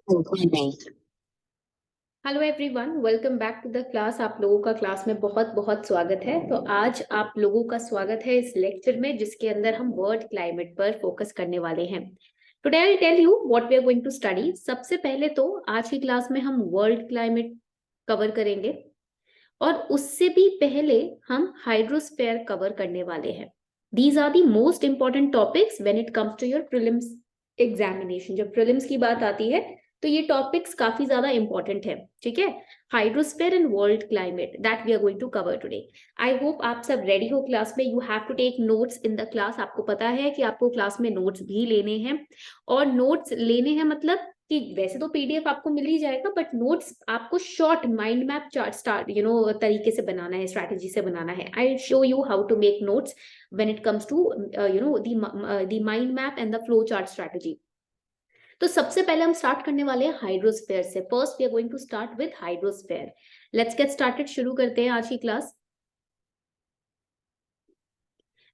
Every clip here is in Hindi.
Hello everyone, welcome back to the class. आप लोगों का क्लास में बहुत बहुत स्वागत है। तो आज आप लोगों का स्वागत है इस लेक्चर में जिसके अंदर हम वर्ल्ड क्लाइमेट पर फोकस करने वाले हैं। Today I will tell you what we are going to study. सबसे पहले तो आज की क्लास में हम वर्ल्ड क्लाइमेट कवर करेंगे और उससे भी पहले हम हाइड्रोस्फीयर कवर करने वाले हैं। These are the most important topics when it comes to your prelims examination. जब प्रीलिम्स की बात आती है तो ये टॉपिक्स काफी ज्यादा इंपॉर्टेंट है, ठीक है। Hydrosphere and world climate that we are going to cover today. I hope आप सब रेडी हो क्लास में। You have to take notes in the class. आपको पता है कि आपको क्लास में नोट्स भी लेने हैं, और नोट्स लेने हैं मतलब कि वैसे तो पीडीएफ आपको मिल ही जाएगा, बट नोट्स आपको शॉर्ट माइंड मैप स्टार्ट तरीके से बनाना है, स्ट्रैटेजी से बनाना है। I show you how to make notes when it comes to the mind map and the flow chart strategy. तो सबसे पहले हम स्टार्ट करने वाले हैं हाइड्रोस्फीयर से। First we are going to start with hydrosphere. Let's get started. शुरू करते हैं आज की क्लास।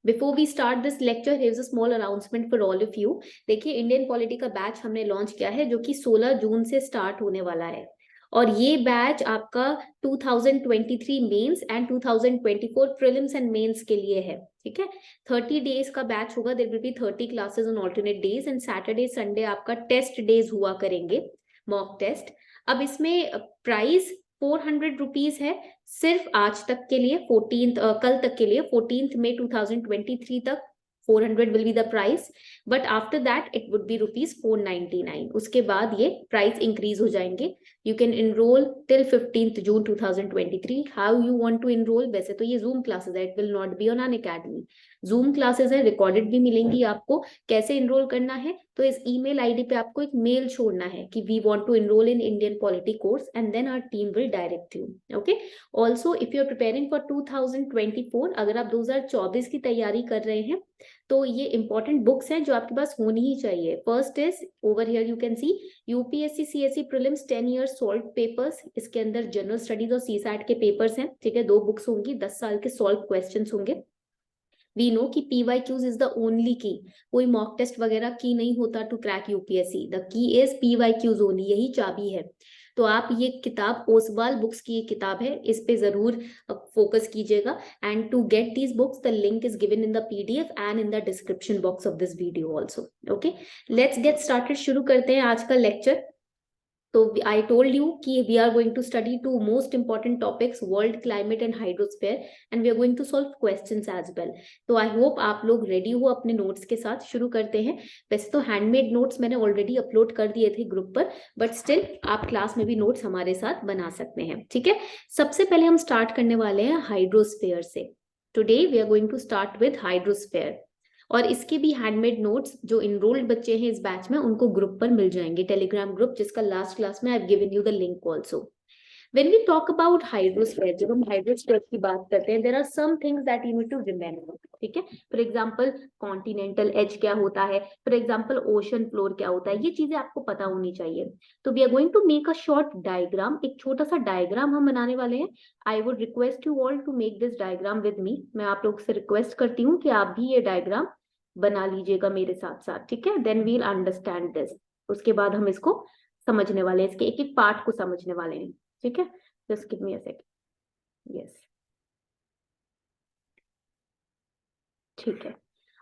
Before we start this lecture, here is a small announcement for all of you. देखिए, इंडियन पॉलिटी का बैच हमने लॉन्च किया है जो कि 16 जून से स्टार्ट होने वाला है, और ये बैच आपका 2023 mains and 2024 prelims and mains के लिए है, ठीक है। 30 डेज का बैच होगा। There will be 30 classes on alternate days, and Saturday Sunday आपका टेस्ट डेज हुआ करेंगे, मॉक टेस्ट। अब इसमें प्राइस 400 रुपीज है सिर्फ आज तक के लिए, 14 कल तक के लिए, 14 मई 2023 तक 400 will be the price, but after that it would be rupees 499। उसके बाद ये प्राइस इंक्रीज हो जाएंगे। You can enroll till 15th June 2023। How you want to enroll? वैसे तो ये Zoom classes है, it will not be on Unacademy। Zoom classes है, रिकॉर्डेड भी मिलेंगी आपको। कैसे इनरोल करना है? तो इस ईमेल आईडी पे आपको एक मेल छोड़ना है कि we want to enroll in Indian polity course, and then our team will direct you. Okay. Also if you are preparing for 2024, अगर आप 2024 की तैयारी कर रहे हैं तो ये इंपॉर्टेंट बुक्स हैं जो आपके पास होनी ही चाहिए। First is over here, you can see UPSC CSC prelims 10 years solved papers. इसके अंदर जनरल स्टडीज और सीसैट के पेपर्स हैं, ठीक है। 2 बुक्स होंगी, 10 साल के सॉल्व क्वेश्चंस होंगे। वी नो कि PYQs is the only key. कोई मॉक टेस्ट वगैरह की नहीं होता to crack UPSC. The key is PYQs only, यही चाबी है। तो आप ये किताब, ओसवाल बुक्स की ये किताब है, इस पे जरूर फोकस कीजिएगा। And to get these books, the link is given in the PDF and in the description box of this video also. Okay, let's get started. शुरू करते हैं आज का लेक्चर। तो I told you कि we are going to study 2 most important topics, world climate and hydrosphere, and we are going to solve questions as well। तो I hope आप लोग रेडी हो अपने नोट्स के साथ। शुरू करते हैं। वैसे तो हैंडमेड नोट्स मैंने ऑलरेडी अपलोड कर दिए थे ग्रुप पर, बट स्टिल आप क्लास में भी नोट्स हमारे साथ बना सकते हैं, ठीक है। सबसे पहले हम स्टार्ट करने वाले हैं हाइड्रोस्फीयर से। Today we are going to start with hydrosphere, और इसके भी हैंडमेड नोट्स जो इनरोल्ड बच्चे हैं इस बैच में उनको ग्रुप पर मिल जाएंगे, टेलीग्राम ग्रुप, जिसका लास्ट क्लास में I have given you the link also. When we talk about hydrosphere, जब हम हाइड्रोस्फीयर की बात करते हैं, there are some things that you need to remember, ठीक है। फॉर एग्जाम्पल कॉन्टिनेंटल एज क्या होता है, फॉर एग्जाम्पल ओशन फ्लोर क्या होता है, ये चीजें आपको पता होनी चाहिए। तो we are going to make a short diagram, एक छोटा सा डायग्राम हम बनाने वाले हैं। I would request you all to make this diagram with me. मैं आप लोग से रिक्वेस्ट करती हूँ कि आप भी ये डायग्राम बना लीजिएगा मेरे साथ साथ, ठीक है। Then we'll understand this. उसके बाद हम इसको समझने वाले हैं, इसके एक एक पार्ट को समझने वाले हैं, ठीक है। Just give me a second. Yes, ठीक है।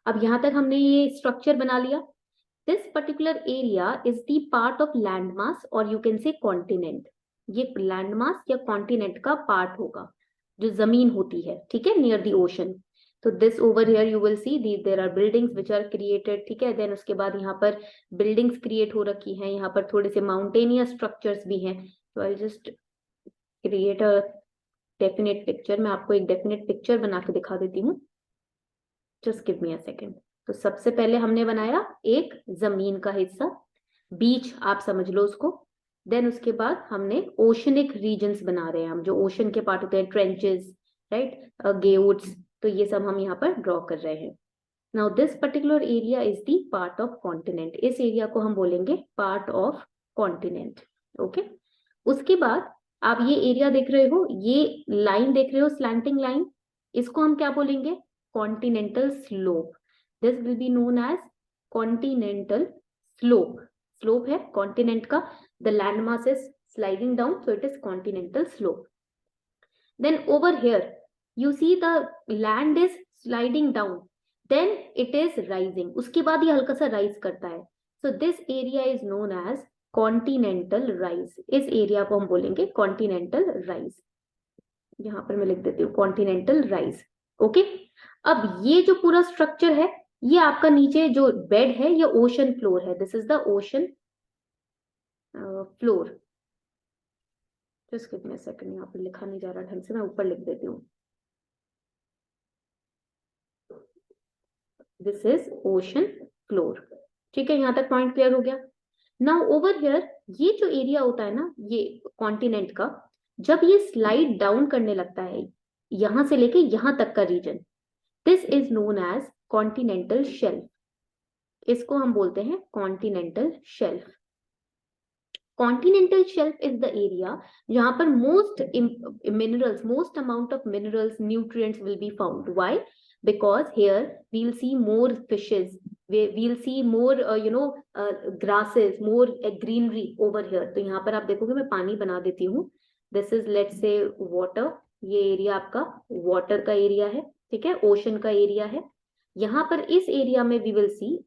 अब यहां तक हमने ये स्ट्रक्चर बना लिया। This particular area is the part of landmass, और यू कैन से कॉन्टिनेंट। ये लैंडमास या कॉन्टिनेंट का पार्ट होगा जो जमीन होती है, ठीक है, नियर द ओशन। तो this over here you will see there are buildings which are created, ठीक है। देन उसके बाद यहाँ पर बिल्डिंग्स क्रिएट हो रखी हैं, यहाँ पर थोड़े से माउंटेनियस स्ट्रक्चर्स भी हैं। तो I just create a definite picture. मैं आपको एक डेफिनेट पिक्चर बना के दिखा देती हूँ। Just give me a second. तो सबसे पहले हमने बनाया एक जमीन का हिस्सा, बीच आप समझ लो उसको। देन उसके बाद हमने ओशनिक रीजन्स बना रहे हैं हम, जो ओशन के पार्ट होते हैं, ट्रेंचेस, राइट, गेउट्स। तो ये सब हम यहाँ पर ड्रॉ कर रहे हैं। Now this particular area is the part of continent. इस एरिया को हम बोलेंगे पार्ट ऑफ कॉन्टिनेंट, ओके। उसके बाद आप ये एरिया देख रहे हो, ये लाइन देख रहे हो, स्लैंटिंग लाइन, इसको हम क्या बोलेंगे? Continental slope. This will be known as continental slope. Slope है कॉन्टिनेंट का, the land mass is sliding down, so it is continental slope. Then over here you see the land is sliding down, then it is rising, उसके बाद ये हल्का सा राइज करता है. So this area is known as continental rise. इस एरिया को हम बोलेंगे कॉन्टिनेंटल राइज. यहां पर मैं लिख देती हूँ कॉन्टिनेंटल राइज. ओके, अब ये जो पूरा स्ट्रक्चर है, ये आपका नीचे जो बेड है ये ओशन फ्लोर है. This is the ocean floor. Just give me a second, यहाँ पर लिखा नहीं जा रहा ढंग से, मैं ऊपर लिख देती हूँ. This is ocean floor. ठीक है, यहां तक पॉइंट क्लियर हो गया. नाउ ओवर हियर ये जो एरिया होता है ना ये कॉन्टिनेंट का, जब ये स्लाइड डाउन करने लगता है यहां से लेके यहां तक का region, this is known as continental shelf. इसको हम बोलते हैं continental shelf. Continental shelf is the area जहां पर most minerals, most amount of minerals, nutrients will be found. Why? because here we'll see more fishes, we'll see more grasses, more greenery over here. तो यहाँ पर आप देखोगे मैं पानी बना देती हूँ. this is let's say water. ये एरिया आपका वाटर का एरिया है, ठीक है, ओशन का एरिया है. यहाँ पर इस एरिया में we will see,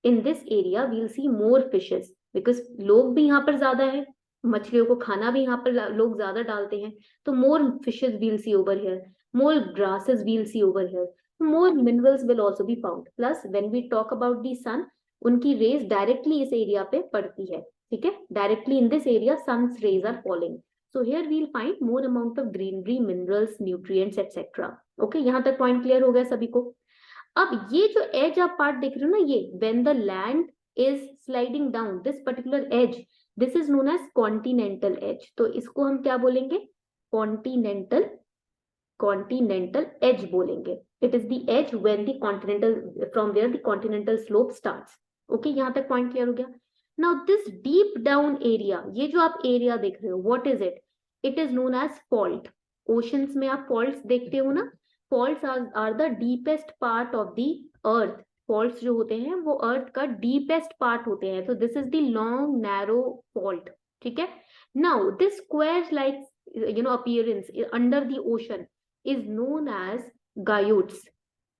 in this area we'll see more fishes because लोग भी यहाँ पर ज्यादा है, मछलियों को खाना भी यहाँ पर लोग ज्यादा डालते हैं. तो more fishes we'll see over here, more grasses we'll see over here, more minerals will also be found. Plus when we talk about the sun, उनकी rays directly इस area पे पड़ती है, ठीक है, directly in this area sun's rays are falling. So here we'll find more amount of greenery, minerals, nutrients, etc. Okay, यहाँ तक point clear हो गया सभी को. अब ये जो edge आप part देख रहे हो ना, ये when the land is sliding down, this particular edge, this is known as continental edge. तो इसको हम क्या बोलेंगे? continental edge बोलेंगे. It is the edge when the continental, from where the continental slope starts. Okay, यहाँ तक point clear हो गया. Now this deep down area, ये जो आप area देख रहे हो, what is it? It is known as fault. Oceans में आप faults देखते हो ना, faults are the deepest part of the earth. Faults जो होते हैं वो earth का deepest part होते हैं. So this is the long narrow fault. ठीक है. Now this square like appearance under the ocean is known as guyutes.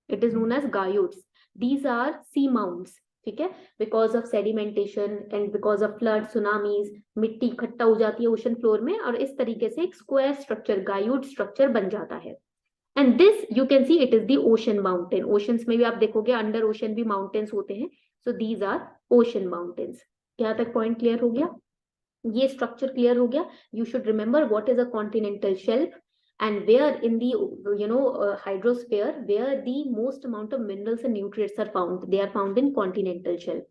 It is known as guyutes. These are sea mounds. ठीक है, because of sedimentation and because of flood, tsunamis, मिट्टी इकट्ठा हो जाती है ओशन फ्लोर में और इस तरीके से एक स्क्वायर स्ट्रक्चर, गायूट स्ट्रक्चर बन जाता है. And this you can see it is the ocean mountain. Oceans में भी आप देखोगे अंडर ओशन भी माउंटेन्स होते हैं. So these are ocean mountains. यहाँ तक पॉइंट क्लियर हो गया? ये स्ट्रक्चर क्लियर हो गया. You should remember what is a continental shelf and where in the hydrosphere where the most amount of minerals and nutrients are found, they are found in continental shelf.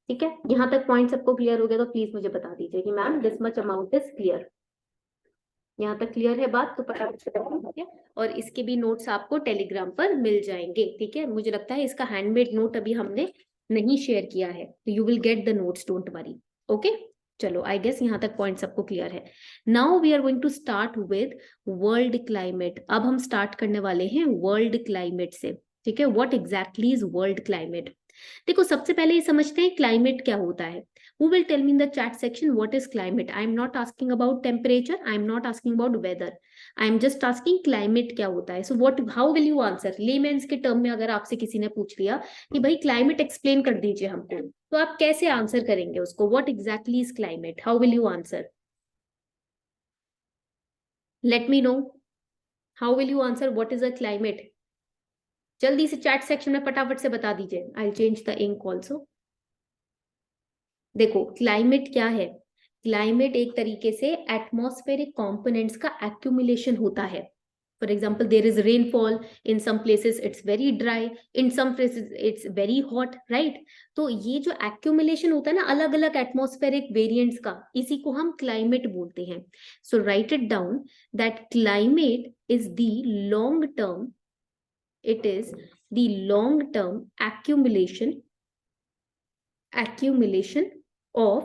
ठीक है, यहाँ तक पॉइंट सबको क्लियर हो गया तो प्लीज मुझे बता दीजिए कि ma'am this much amount is clear. यहाँ तक क्लियर है बात? तो फटाफट, और इसके भी नोट्स आपको टेलीग्राम पर मिल जाएंगे. ठीक है, मुझे लगता है इसका हैंडमेड नोट अभी हमने नहीं शेयर किया है, तो you will get the notes, don't worry. Okay, चलो आई गेस यहाँ तक पॉइंट सबको क्लियर है. Now we are going to start with world climate. अब हम स्टार्ट करने वाले हैं वर्ल्ड क्लाइमेट से. ठीक है, what exactly is world climate? देखो सबसे पहले ये समझते हैं क्लाइमेट क्या होता है. Who will tell me in the chat section what is climate? I am not asking about temperature. I am not asking about weather. I am just asking climate क्या होता है. So what? How will you answer? Layman's के term में अगर आपसे किसी ने पूछ लिया कि भाई climate explain कर दीजिए हमको, तो आप कैसे आंसर करेंगे उसको? What exactly is climate? How will you answer? Let me know. How will you answer? What is a climate? जल्दी से चैट सेक्शन में फटाफट से बता दीजिए. I'll change the ink also. देखो क्लाइमेट क्या है? क्लाइमेट एक तरीके से एटमॉस्फेरिक कंपोनेंट्स का एक्यूमुलेशन होता है. For example there is rainfall, in some places it's very dry, in some places it's very hot, right? तो ये जो एक्यूमुलेशन होता है ना अलग अलग एटमॉस्फेरिक वेरिएंट्स का, इसी को हम क्लाइमेट बोलते हैं. So write it down that climate is the long term, it is the long term accumulation of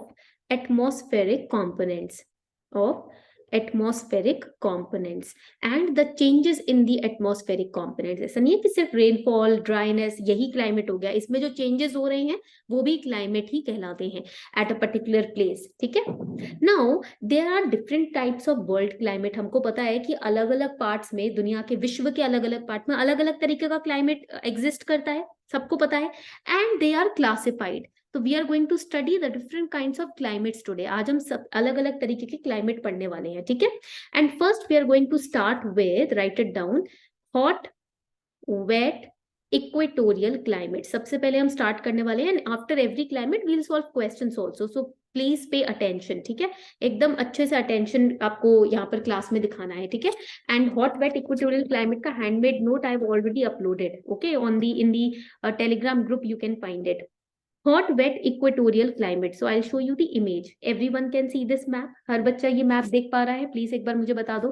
atmospheric components, of atmospheric components and the changes in the atmospheric components. ऐसा नहीं है कि सिर्फ रेनफॉल, ड्राइनेस यही क्लाइमेट हो गया, इसमें जो चेंजेस हो रहे हैं वो भी क्लाइमेट ही कहलाते हैं एट अ पर्टिकुलर प्लेस, ठीक है। Now there are different types of world climate. हमको पता है कि अलग अलग पार्ट्स में, दुनिया के, विश्व के अलग अलग पार्ट में अलग अलग तरीके का क्लाइमेट एग्जिस्ट करता है, सबको पता है, एंड दे आर क्लासिफाइड। तो we are going to study the different kinds of climates today. आज हम सब अलग अलग तरीके के क्लाइमेट पढ़ने वाले हैं, ठीक है। And first we are going to start with, write it down, hot, wet, equatorial climate. सबसे पहले हम स्टार्ट करने वाले हैं, and after every climate we will solve questions also, so please pay attention, ठीक है। एकदम अच्छे से अटेंशन आपको यहाँ पर क्लास में दिखाना है, ठीक है। And hot, wet, equatorial climate का handmade note I have already uploaded, okay, on the in the Telegram group, you can find it. Hot, wet, equatorial climate. So I'll show you the image. Everyone can see this map. हर बच्चा ये मैप देख पा रहा है? प्लीज एक बार मुझे बता दो।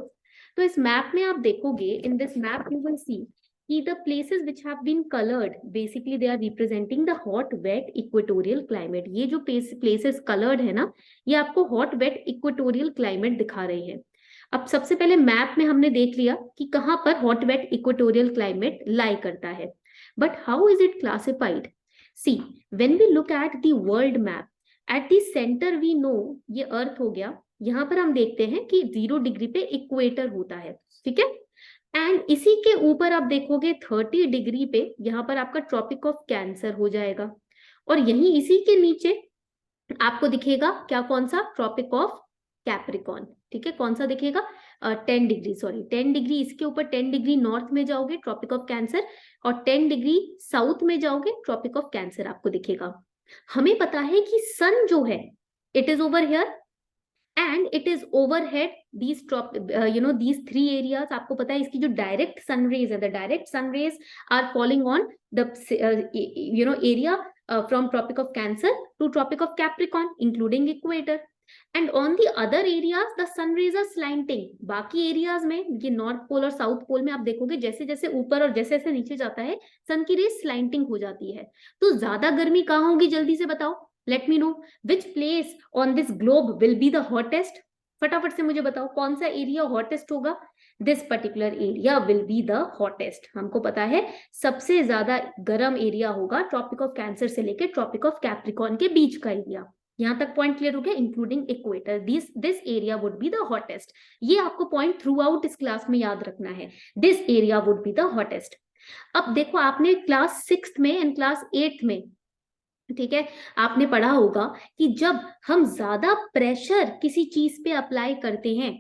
तो इस मैप में आप देखोगे, in this map you will see कि the places which have been colored, basically they are representing the hot, wet, equatorial climate. ये जो places colored है ना, ये आपको hot, wet, equatorial climate दिखा रहे हैं। अब सबसे पहले मैप में हमने देख लिया कि कहाँ पर hot, wet, equatorial climate lie करता है, but how is it classified? See, when we look at the world map, at the center we know ये अर्थ हो गया, यहाँ पर हम देखते हैं कि 0 डिग्री पे इक्वेटर होता है, ठीक है। एंड इसी के ऊपर आप देखोगे 30 डिग्री पे यहाँ पर आपका ट्रॉपिक ऑफ कैंसर हो जाएगा, और यहीं इसी के नीचे आपको दिखेगा क्या, कौन सा, ट्रॉपिक ऑफ कैप्रिकॉन, ठीक है। कौन सा दिखेगा, 10 डिग्री, सॉरी 10 डिग्री इसके ऊपर, 10 डिग्री नॉर्थ में जाओगे ट्रॉपिक ऑफ कैंसर, और 10 डिग्री साउथ में जाओगे ट्रॉपिक ऑफ कैंसर आपको दिखेगा। हमें पता है कि सन जो है it is over here and it is overhead these these 3 areas. आपको पता है इसकी जो डायरेक्ट सन रेज है, the direct sun rays are falling on the area from Tropic of Cancer to Tropic of Capricorn, including equator. And on the other areas, the sun rays are slanting. बाकी एरियाज में, ये नॉर्थ पोल और साउथ पोल में आप देखोगे जैसे जैसे ऊपर और जैसे जैसे नीचे जाता है, सन की रेज स्लाइंटिंग हो जाती है। तो ज्यादा गर्मी कहाँ होगी, जल्दी से बताओ, late me know which place on this globe will be the hottest. फटाफट से मुझे बताओ कौन सा एरिया हॉटेस्ट होगा। This particular area will be the hottest. हमको पता है सबसे ज्यादा गर्म एरिया होगा ट्रॉपिक ऑफ कैंसर से लेकर ट्रॉपिक ऑफ कैप्रिकॉर्न के बीच का एरिया। यहां तक पॉइंट क्लियर हो गया, including equator, this area would be the hottest. ये आपको पॉइंट थ्रू आउट इस क्लास में याद रखना है, this area would be the hottest. अब देखो आपने क्लास 6th में एंड क्लास 8th में, ठीक है, आपने पढ़ा होगा कि जब हम ज्यादा प्रेशर किसी चीज पे अप्लाई करते हैं,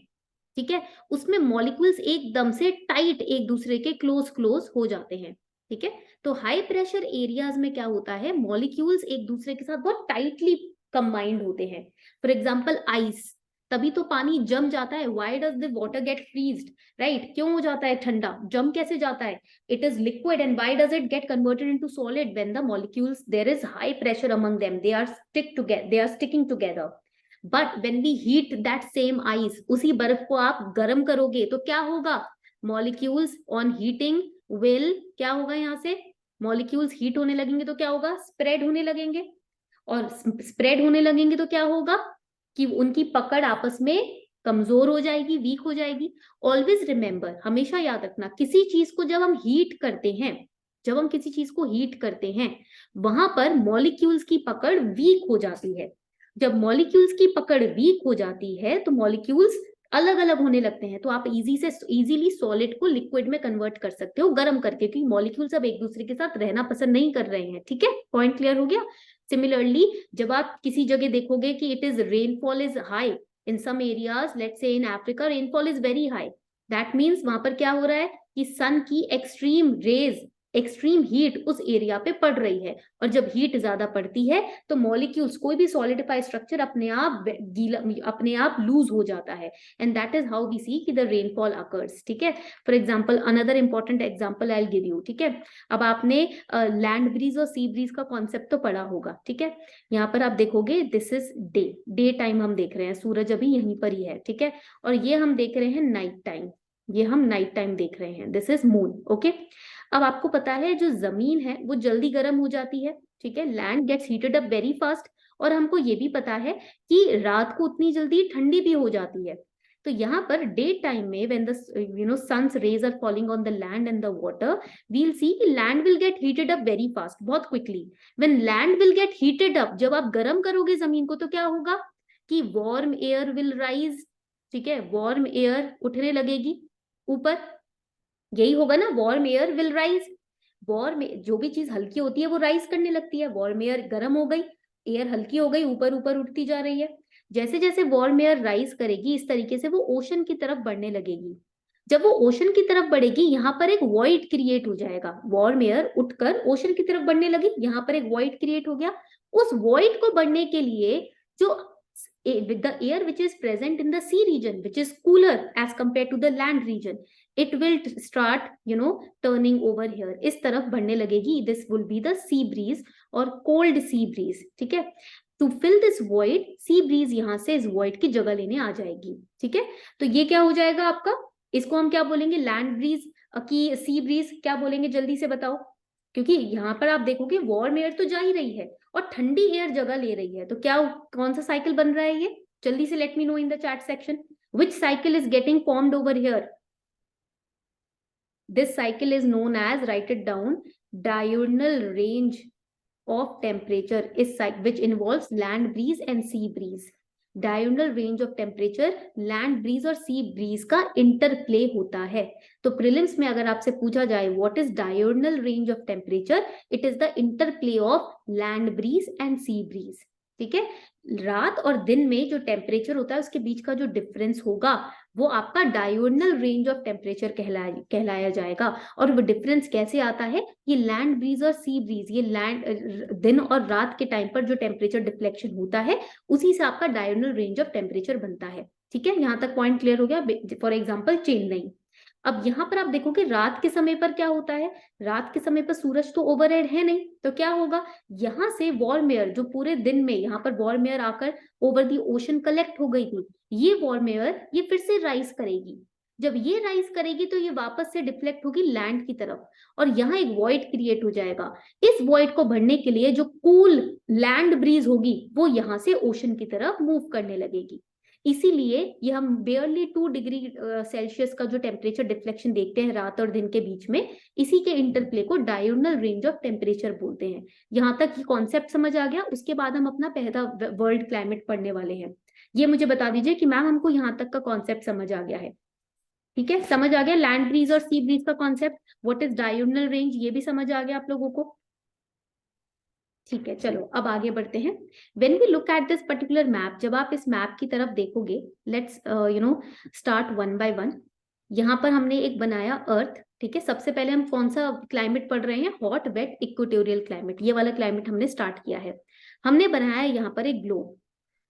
ठीक है, उसमें मॉलिक्यूल्स एकदम से टाइट एक दूसरे के क्लोज क्लोज हो जाते हैं, ठीक है। तो हाई प्रेशर एरियाज में क्या होता है, मॉलिक्यूल्स एक दूसरे के साथ बहुत टाइटली कंबाइंड होते हैं। फॉर एग्जाम्पल आइस, तभी तो पानी जम जाता है। Why does the water get freezed, right, क्यों हो जाता है ठंडा, जम कैसे जाता है, it is liquid, and why does it get converted into solid? When the molecules, there is high pressure among them, they are sticking together. But when we heat that same ice, उसी बर्फ को आप गर्म करोगे तो क्या होगा, molecules on heating will, क्या होगा, यहाँ से molecules heat होने लगेंगे तो क्या होगा, spread होने लगेंगे, और spread होने लगेंगे तो क्या होगा कि उनकी पकड़ आपस में कमजोर हो जाएगी, वीक हो जाएगी। ऑलवेज रिमेंबर, हमेशा याद रखना, किसी चीज को जब हम हीट करते हैं, जब हम किसी चीज को हीट करते हैं, वहां पर मॉलिक्यूल्स की पकड़ वीक हो जाती है। जब मॉलिक्यूल्स की पकड़ वीक हो जाती है तो मॉलिक्यूल्स अलग अलग होने लगते हैं, तो आप इजीली सॉलिड को लिक्विड में कन्वर्ट कर सकते हो गर्म करके, क्योंकि मॉलिक्यूल्स अब एक दूसरे के साथ रहना पसंद नहीं कर रहे हैं, ठीक है। पॉइंट क्लियर हो गया। सिमिलरली जब आप किसी जगह देखोगे कि it is rainfall is high in some areas, let's say in Africa, rainfall is very high. That means वहां पर क्या हो रहा है कि सन की एक्सट्रीम रेज, एक्सट्रीम हीट उस एरिया पे पड़ रही है, और जब हीट ज्यादा पड़ती है तो मॉलिक्यूल्स, कोई भी सॉलिडिफाइड स्ट्रक्चर अपने आप गीला, अपने आप लूज हो जाता है, and that is how we see कि द रेनफॉल अकर्स, ठीक है। For example, another important example I will give you, ठीक है। अब आपने लैंड ब्रीज और सी ब्रीज का कॉन्सेप्ट तो पढ़ा होगा, ठीक है। यहाँ पर आप देखोगे दिस इज डे टाइम हम देख रहे हैं, सूरज अभी यहीं पर ही है, ठीक है, और ये हम देख रहे हैं नाइट टाइम, ये हम नाइट टाइम देख रहे हैं, दिस इज मून, ओके। अब आपको पता है जो जमीन है वो जल्दी गर्म हो जाती है, ठीक है, land gets heated up very fast, और हमको ये भी पता है कि रात को उतनी जल्दी ठंडी भी हो जाती है। तो तो यहाँ पर डे टाइम में when the sun's rays are falling on the land and the water, we'll see कि land will get heated up very fast, बहुत quickly. When land will get heated up, जब आप गर्म करोगे जमीन को तो क्या होगा कि वार्म एयर विल राइज, ठीक है, वार्म एयर उठने लगेगी ऊपर, यही होगा ना, warm air will rise. Warm, जो भी चीज हल्की होती है वो राइज करने लगती है, वार्म एयर गर्म हो गई, एयर हल्की हो गई, ऊपर ऊपर उठती जा रही है। जैसे जैसे वार्म एयर राइज करेगी इस तरीके से वो ओशन की तरफ बढ़ने लगेगी। जब वो ओशन की तरफ बढ़ेगी यहाँ पर एक वॉइड क्रिएट हो जाएगा, वार्म एयर उठकर ओशन की तरफ बढ़ने लगी, यहाँ पर एक वॉइड क्रिएट हो गया। उस वॉइड को बढ़ने के लिए जो with the air which is present in the sea region, which is cooler as compared to the land region, it will start turning over here, इस तरफ बढ़ने लगेगी। this will be the sea breeze और cold sea breeze, ठीक है। to fill this void, sea breeze यहाँ से इस void की जगह लेने आ जाएगी, ठीक है। तो ये क्या हो जाएगा आपका, इसको हम क्या बोलेंगे, लैंड ब्रीज की सी ब्रीज क्या बोलेंगे, जल्दी से बताओ। क्योंकि यहाँ पर आप देखोगे वार्म एयर तो जा ही रही है और ठंडी एयर जगह ले रही है, तो क्या कौन सा साइकिल बन रहा है ये, जल्दी से let me know in the chat section, which cycle is getting formed over here. This cycle is known as, write it down, diurnal range of temperature is which involves land breeze and sea breeze। Diurnal range of temperature land breeze और सी ब्रीज का इंटरप्ले होता है। तो प्रीलिम्स में अगर आपसे पूछा जाए what is diurnal range of temperature, it is the interplay of land breeze and sea breeze, ठीक है। रात और दिन में जो टेम्परेचर होता है उसके बीच का जो डिफरेंस होगा वो आपका डायurnal रेंज ऑफ टेम्परेचर कहलाया जाएगा। और वो डिफरेंस कैसे आता है, ये लैंड ब्रीज और सी ब्रीज, ये लैंड दिन और रात के टाइम पर जो टेम्परेचर डिफ्लेक्शन होता है उसी से आपका डायurnal रेंज ऑफ टेम्परेचर बनता है, ठीक है। यहाँ तक पॉइंट क्लियर हो गया। फॉर एग्जाम्पल चेन्नई, अब यहाँ पर आप देखोगे रात के समय पर क्या होता है, रात के समय पर सूरज तो ओवरहेड है नहीं, तो क्या होगा, यहाँ से वार्म एयर जो पूरे दिन में यहाँ पर वार्म एयर आकर ओवर दी ओशन कलेक्ट हो गई थी, ये वार्म एयर ये फिर से राइज करेगी। जब ये राइज करेगी तो ये वापस से डिफ्लेक्ट होगी लैंड की तरफ और यहाँ एक वॉइड क्रिएट हो जाएगा। इस वॉइड को भरने के लिए जो कूल लैंड ब्रीज होगी वो यहाँ से ओशन की तरफ मूव करने लगेगी। इसीलिए ये हम बेयरली 2 डिग्री सेल्सियस का जो टेम्परेचर डिफ्लेक्शन देखते हैं रात और दिन के बीच में, इसी के इंटरप्ले को डायurnal रेंज ऑफ टेम्परेचर बोलते हैं। यहाँ तक ये कॉन्सेप्ट समझ आ गया, उसके बाद हम अपना पहला वर्ल्ड क्लाइमेट पढ़ने वाले हैं। ये मुझे बता दीजिए कि मैम हमको यहाँ तक का कॉन्सेप्ट समझ आ गया है, ठीक है, समझ आ गया लैंड ब्रीज और सी ब्रीज का concept, what is diurnal range ये भी समझ आ गया आप लोगों को, ठीक है। चलो अब आगे बढ़ते हैं। When we look at this particular map, जब आप इस मैप की तरफ देखोगे, let's start one by one. यहाँ पर हमने एक बनाया अर्थ, ठीक है। सबसे पहले हम कौन सा क्लाइमेट पढ़ रहे हैं, हॉट वेट इक्वेटोरियल क्लाइमेट, ये वाला क्लाइमेट हमने स्टार्ट किया है। हमने बनाया यहाँ पर एक ग्लोब,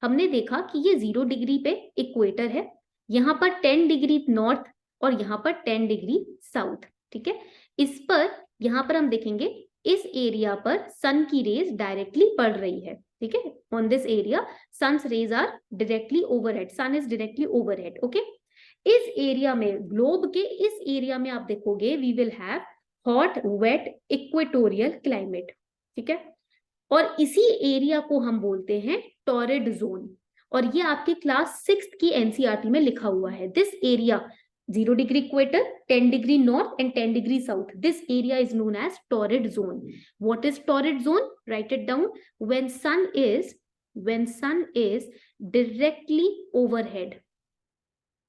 हमने देखा कि ये 0 डिग्री पे इक्वेटर है, यहाँ पर 10 डिग्री नॉर्थ और यहाँ पर 10 डिग्री साउथ, ठीक है। इस पर यहाँ पर हम देखेंगे इस एरिया पर सन की रेज डायरेक्टली पड़ रही है, ठीक है। On this area sun's rays are directly overhead, sun is directly overhead, okay. इस एरिया में, ग्लोब के इस एरिया में आप देखोगे we will have hot wet equatorial climate, ठीक है। और इसी एरिया को हम बोलते हैं टॉरिड जोन, और ये आपके क्लास 6 की एनसीईआरटी में लिखा हुआ है। This area 0 degree equator, 10 degree north and 10 degree south. This area is known as torrid zone. What is torrid zone? Write it down. When sun is directly overhead.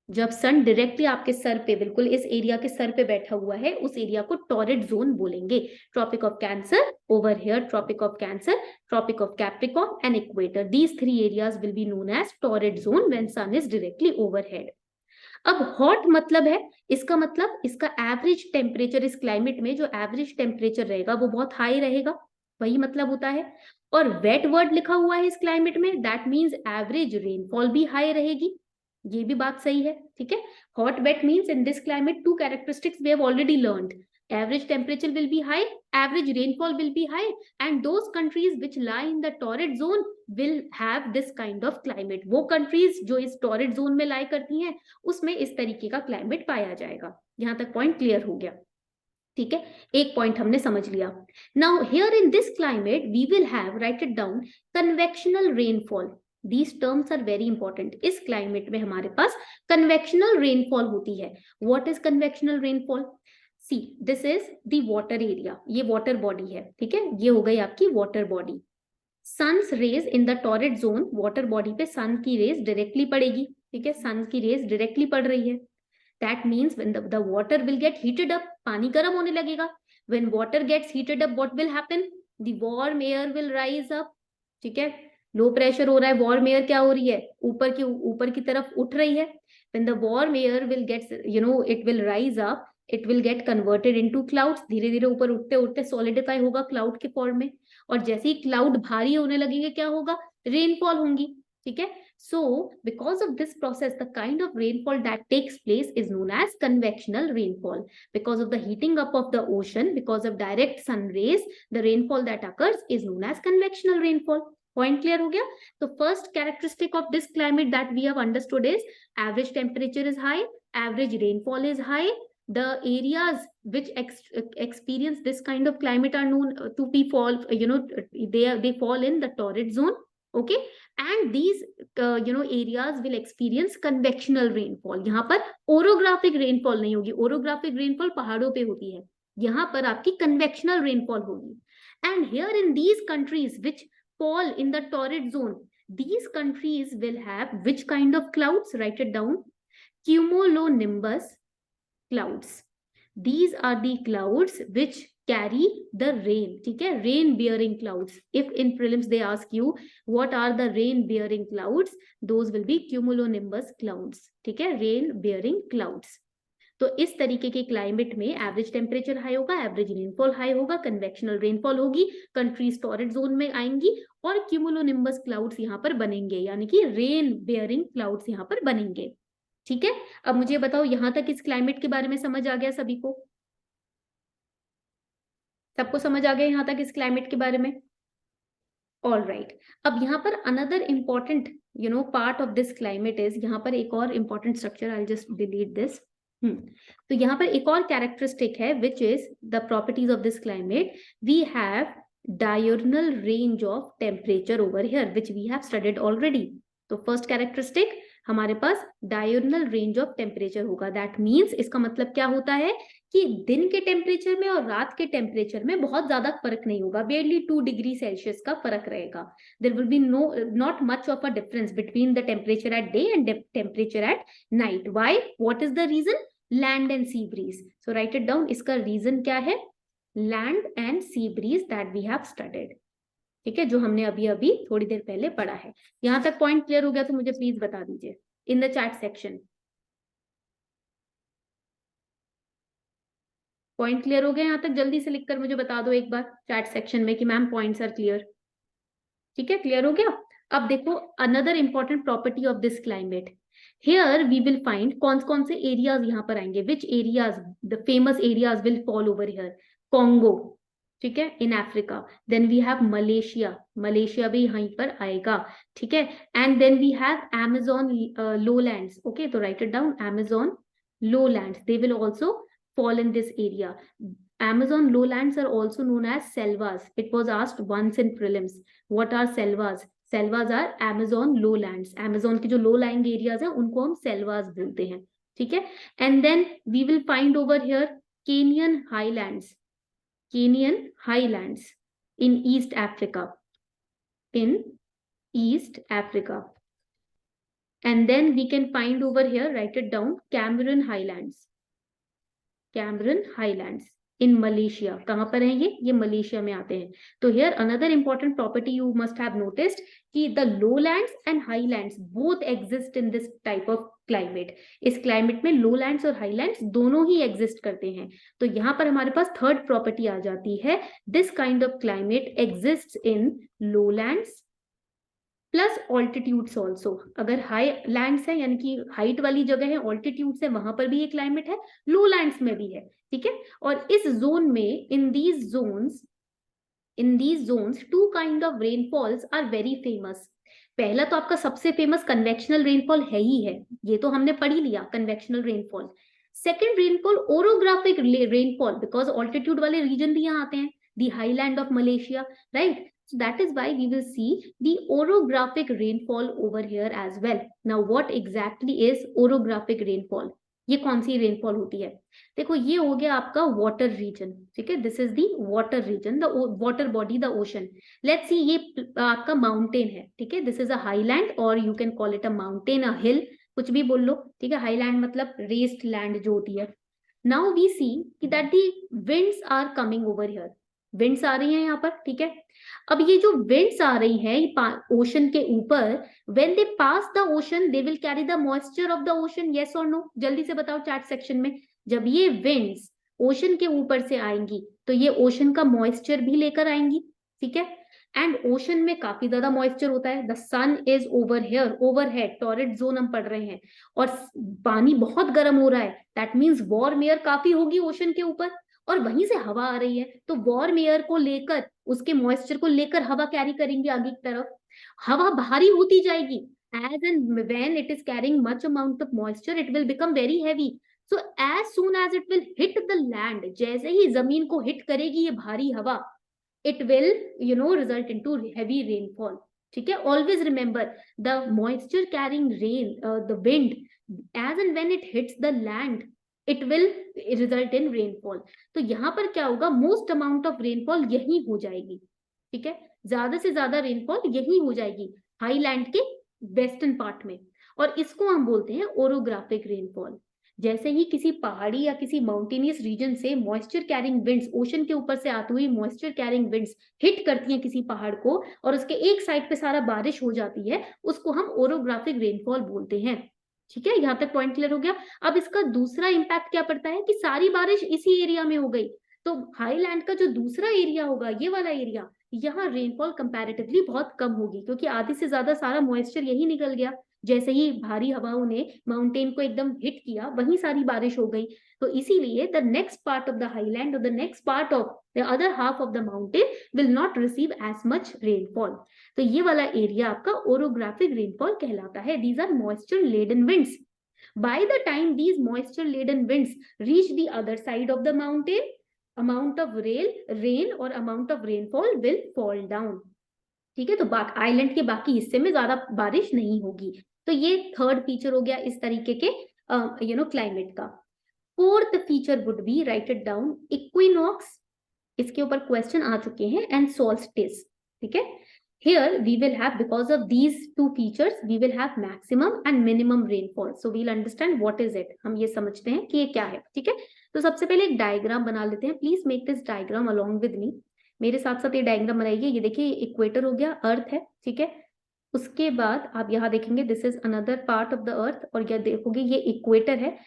जब सन डायरेक्टली आपके सर पे, बिल्कुल इस एरिया के सर पे बैठा हुआ है, उस एरिया को टॉरिड जोन बोलेंगे। Tropic of Cancer over here, Tropic of Cancer, tropic of Capricorn and equator, these 3 areas will be known as torrid zone when sun is directly overhead. अब हॉट मतलब है, इसका मतलब इसका एवरेज टेम्परेचर, इस क्लाइमेट में जो एवरेज टेम्परेचर रहेगा वो बहुत हाई रहेगा, वही मतलब होता है। और वेट वर्ड लिखा हुआ है इस क्लाइमेट में, दैट मीन्स एवरेज रेनफॉल भी हाई रहेगी, ये भी बात सही है, ठीक है। Hot wet means in this climate 2 characteristics we have already learned. Average temperature will be high, average rainfall will be high, and those countries which lie in the torrid zone will have this kind of climate. वो countries जो इस torrid zone में lie करती हैं उसमें इस तरीके का climate पाया जाएगा। यहाँ तक point clear हो गया, ठीक है। एक point हमने समझ लिया। Now here in this climate we will have, write it down, convectional rainfall. These terms are very important. इस क्लाइमेट में हमारे पास कन्वेक्शनल रेनफॉल होती है। What is convectional rainfall? See this is the water area, ये वाटर बॉडी है, ठीक है, ये हो गई आपकी water body. Sun's rays in the torrid zone, water body पे सन की रेज डायरेक्टली पड़ेगी, ठीक है, सन की रेज डायरेक्टली पड़ रही है। That means when the water will get heated up, पानी गर्म होने लगेगा। When water gets heated up what will happen? The warm air will rise up, ठीक है, लो प्रेशर हो रहा है, वार्म एयर क्या हो रही है, ऊपर की तरफ उठ रही है। When the warm air will get it will rise up, it will get converted into clouds, धीरे धीरे ऊपर उठते उठते सॉलिडिफाई होगा क्लाउड के फॉर्म में। और जैसे ही क्लाउड भारी होने लगेंगे क्या होगा? रेनफॉल होंगी, ठीक है। So because of this process, the kind of rainfall that takes place is known as convectional rainfall. Because of the heating up of the ocean, because of direct sun rays, the rainfall that occurs is known as convectional rainfall. Point clear हो गया? So first characteristic of this climate that we have understood is average temperature is high, average rainfall is high. The areas which experience this kind of climate are known to be they fall in the torrid zone, okay, and these areas will experience convectional rainfall. यहाँ पर orographic rainfall नहीं होगी, orographic rainfall पहाड़ों पे होती है, यहाँ पर आपकी convectional rainfall होगी. And here in these countries which fall in the torrid zone, these countries will have which kind of clouds? Write it down. Cumulonimbus clouds. These are the clouds which carry the rain, ठीक है, rain bearing clouds. If in prelims they ask you what are the rain bearing clouds, those will be cumulonimbus clouds, ठीक है, rain bearing clouds. तो इस तरीके के क्लाइमेट में एवरेज टेम्परेचर हाई होगा, एवरेज रेनफॉल हाई होगा, कन्वेक्शनल रेनफॉल होगी, कंट्रीज टॉरिड जोन में आएंगी और क्यूमुलोनिम्बस क्लाउड्स यहाँ पर बनेंगे, यानी कि रेन बेयरिंग क्लाउड्स यहाँ पर बनेंगे, ठीक है। अब मुझे बताओ यहां तक इस क्लाइमेट के बारे में समझ आ गया सभी को? सबको समझ आ गया यहाँ तक इस क्लाइमेट के बारे में? All right. अब यहाँ पर another important part of this climate is, यहाँ पर एक और important structure, I just delete this. तो यहाँ पर एक और कैरेक्टरिस्टिक है which is the properties of this climate. We have diurnal range of temperature over here which we have studied already. तो फर्स्ट कैरेक्टरिस्टिक हमारे पास डायurnal रेंज ऑफ टेम्परेचर होगा. दैट मीन्स इसका मतलब क्या होता है कि दिन के टेम्परेचर में और रात के टेम्परेचर में बहुत ज्यादा फर्क नहीं होगा, बेयरली 2 डिग्री सेल्सियस का फर्क रहेगा. There will be not much of a difference between the temperature at day and temperature at night. Why? What is the reason? Land and sea breeze. So write it down. इसका रीजन क्या है? Land and sea breeze that we have studied, ठीक है, जो हमने अभी अभी थोड़ी देर पहले पढ़ा है. यहां तक पॉइंट क्लियर हो गया तो मुझे प्लीज बता दीजिए इन the chat section. Point clear हो गया यहाँ तक? जल्दी से लिखकर मुझे बता दो एक बार चैट सेक्शन में कि मैम पॉइंट्स आर क्लियर. ठीक है, क्लियर हो गया. अब देखो another important property of this climate. Here we will find कौन से एरियाज यहाँ पर आएंगे, which areas, the famous areas will fall over here. Congo, ठीक है, in Africa. Then we have Malaysia, Malaysia भी यहीं पर आएगा, ठीक है. And then we have Amazon lowlands. Okay, तो write it down. Amazon lowlands, they will also fall in this area. Amazon lowlands are also known as selvas. It was asked once in prelims. What are selvas? Selvas are Amazon lowlands. Amazon के जो low lying areas हैं उनको हम selvas बोलते हैं, ठीक है. And then we will find over here Kenyan highlands. Kenyan highlands in East Africa. In East Africa. And then we can find over here, write it down, Cameron Highlands. Cameron Highlands in Malaysia. कहाँ पर हैं ये मलेशिया में आते हैं. तो here another important property you must have noticed कि the lowlands and highlands both exist in this type of climate. इस climate में lowlands और highlands दोनों ही exist करते हैं. तो यहाँ पर हमारे पास third property आ जाती है. This kind of climate exists in lowlands plus altitudes also. अगर हाई लैंड्स है यानी कि हाइट वाली जगह है, ऑल्टीट्यूड्स है, वहां पर भी ये क्लाइमेट है, लो लैंड्स में भी है, ठीक है. और इस जोन में in these zones two kind of rainfalls are very famous. पहला तो आपका सबसे फेमस कन्वेक्शनल रेनफॉल है ही है, ये तो हमने पढ़ ही लिया, convectional rainfall. Second rainfall orographic rainfall, because altitude वाले रीजन भी यहाँ आते हैं, the highland of Malaysia, right. So that is why we will see the orographic rainfall over here as well. Now what exactly is orographic rainfall? ये कौन सी रेनफॉल होती है? देखो ये हो गया आपका वाटर रीजन, ठीक है, this is the water region, the water body, the ocean. Let's see ये आपका माउंटेन है, ठीक है, दिस इज अ हाईलैंड और you can call it a mountain, a hill, कुछ भी बोल लो, ठीक है. हाईलैंड मतलब रेस्ड लैंड जो होती है. नाउ वी सी कि that the winds are coming over here, winds आ रही हैं यहाँ पर, ठीक है. अब ये जो विंड्स आ रही है ओशन के ऊपर, when they pass the ocean they will carry the moisture of the ocean, yes और नो, जल्दी से बताओ चैट सेक्शन में. जब ये विंड्स ओशन के ऊपर से आएंगी तो ये ओशन का मॉइस्चर भी लेकर आएंगी, ठीक है. एंड ओशन में काफी ज्यादा मॉइस्चर होता है. The sun is over here, overhead, torrid zone हम पढ़ रहे हैं, और पानी बहुत गर्म हो रहा है. दैट मीन्स वार्म एयर काफी होगी ओशन के ऊपर, और वहीं से हवा आ रही है, तो वार्म एयर को लेकर, उसके मॉइस्चर को लेकर हवा कैरी करेंगे आगे की तरफ. हवा भारी होती जाएगी. as and when it is carrying much amount of moisture it will become very heavy. so as soon as it will hit the land, जैसे ही जमीन को हिट करेगी ये भारी हवा, it will result into heavy rainfall, ठीक है. always remember the moisture carrying rain, the wind, as and when it hits the land it will result in rainfall. तो यहाँ पर क्या होगा, मोस्ट अमाउंट ऑफ रेनफॉल यही हो जाएगी, ठीक है. ज्यादा से ज्यादा रेनफॉल यही हो जाएगी हाईलैंड के वेस्टर्न पार्ट में, और इसको हम बोलते हैं ओरोग्राफिक रेनफॉल. जैसे ही किसी पहाड़ी या किसी माउंटेनियस रीजन से मॉइस्चर कैरिंग विंड्स, ओशन के ऊपर से आती हुई मॉइस्चर कैरिंग विंड्स हिट करती हैं किसी पहाड़ को, और उसके एक साइड पे सारा बारिश हो जाती है, उसको हम ओरोग्राफिक रेनफॉल बोलते हैं, ठीक है. यहाँ तक पॉइंट क्लियर हो गया. अब इसका दूसरा इंपैक्ट क्या पड़ता है कि सारी बारिश इसी एरिया में हो गई, तो हाईलैंड का जो दूसरा एरिया होगा, ये वाला एरिया, यहाँ रेनफॉल कंपैरेटिवली बहुत कम होगी, क्योंकि आधे से ज्यादा सारा मॉइस्चर यही निकल गया. जैसे ही भारी हवाओं ने माउंटेन को एकदम हिट किया, वहीं सारी बारिश हो गई. तो इसीलिए the next part of the highland और the next part of the other half of the mountain will not receive as much rainfall. तो ये वाला एरिया आपका ओरोग्राफिक रेनफॉल कहलाता है. These are moisture laden winds. By the time these moisture laden winds reach the other side of the mountain, amount of rain or amount of rainfall will fall down, ठीक है. तो आइलैंड के बाकी हिस्से में ज्यादा बारिश नहीं होगी. तो ये थर्ड फीचर हो गया इस तरीके के क्लाइमेट का. Fourth feature would be, right it down, equinox. इसके ऊपर क्वेश्चन आ चुके हैं, एंड सोल्स्टिस, ठीक है. Here we will have, because of these two features, we will have maximum and minimum rainfall. So we'll understand what is it. हम ये समझते हैं कि ये क्या है, ठीक है. तो सबसे पहले एक डायग्राम बना लेते हैं. Please make this diagram along with me. मेरे साथ साथ ये डायग्राम बनाइए. ये देखिए इक्वेटर हो गया, अर्थ है, ठीक है. उसके बाद आप यहाँ देखेंगे this is another part of the अर्थ, और यह देखोगे ये इक्वेटर है.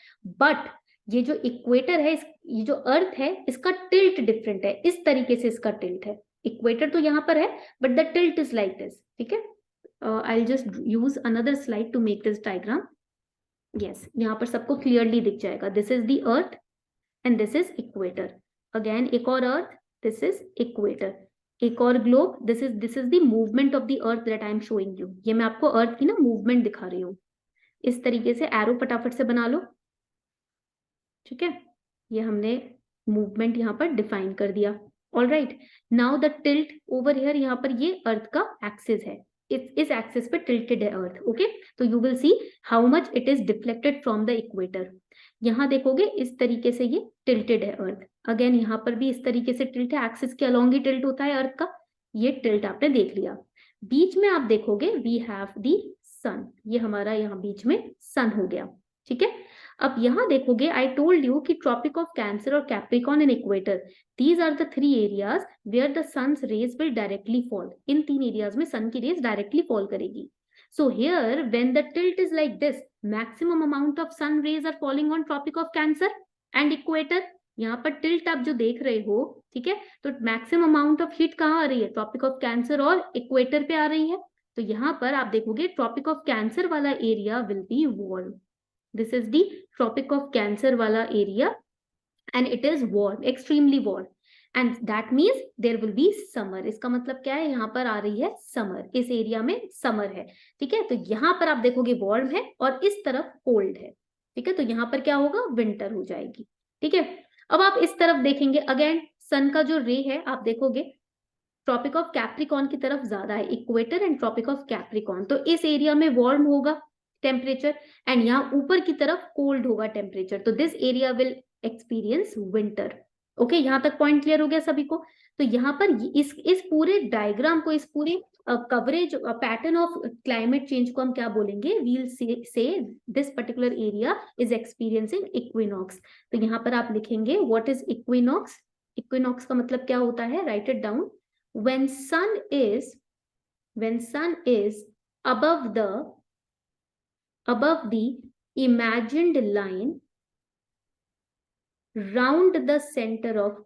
बट ये जो इक्वेटर है, ये जो अर्थ है, इसका टिल्ट डिफरेंट है. इस तरीके से इसका टिल्ट है. इक्वेटर तो यहाँ पर है, but the tilt is like this, ठीक है. I will just use another slide to make this diagram. Yes, यहाँ पर सबको क्लियरली दिख जाएगा. This is the earth and this is equator. Again एक और अर्थ, दिस इज इक्वेटर. एक और globe, this is the movement of the earth that I am showing you. ये मैं आपको अर्थ की ना मूवमेंट दिखा रही हूँ. इस तरीके से एरो फटाफट से बना लो, ठीक है. ये हमने मूवमेंट यहाँ पर डिफाइन कर दिया. All right, now the tilt over here, यहाँ पर ये अर्थ का एक्सिस है. इस एक्सिस पे टिल्टेड है अर्थ, ओके. तो you will see how much it is deflected from the equator. यहाँ देखोगे इस तरीके से ये टिल्टेड है अर्थ. अगेन यहाँ पर भी इस तरीके से टिल्ट है, एक्सिस के अलॉन्ग ही टिल्ट होता है अर्थ का. ये टिल्ट आपने देख लिया. बीच में आप देखोगे वी हैव द सन. ये हमारा यहाँ बीच में सन हो गया, ठीक है. अब यहाँ देखोगे, आई टोल्ड यू कि ट्रॉपिक ऑफ कैंसर और Capricorn and equator, these are the three areas where the sun's rays will directly fall. इन तीन एरियाज में सन की रेज डायरेक्टली फॉल करेगी. So here when the tilt is like this, maximum amount of sun rays are falling on tropic of cancer and equator. यहाँ पर टिल्ट आप जो देख रहे हो, ठीक है, तो मैक्सिमम अमाउंट ऑफ हीट कहाँ आ रही है, ट्रॉपिक ऑफ कैंसर और इक्वेटर पे आ रही है. तो यहाँ पर आप देखोगे ट्रॉपिक ऑफ कैंसर वाला area will be warm. This is the Tropic of Cancer wala area and it is warm, extremely warm, and that means there will be summer. इसका मतलब क्या है, यहाँ पर आ रही है summer. इस एरिया में summer है, ठीक है. तो यहाँ पर आप देखोगे warm है और इस तरफ cold है, ठीक है. तो यहाँ पर क्या होगा, winter हो जाएगी, ठीक है. अब आप इस तरफ देखेंगे, अगेन सन का जो रे है आप देखोगे, ट्रॉपिक ऑफ कैप्रिकॉन की तरफ ज्यादा है, equator and Tropic of Capricorn. तो इस एरिया में वार्म होगा टेम्परेचर एंड यहाँ ऊपर की तरफ कोल्ड होगा टेम्परेचर, तो this area will experience winter. Okay, यहाँ तक पॉइंट क्लियर हो गया सभी को? तो यहाँ पर इस पूरे डायग्राम को, इस पूरे coverage pattern of climate change को हम क्या बोलेंगे? वील से this particular area is experiencing equinox. तो यहाँ पर आप लिखेंगे व्हाट इज इक्विनॉक्स। इक्विनॉक्स का मतलब क्या होता है? Right it down. when sun is above the imagined line round the center of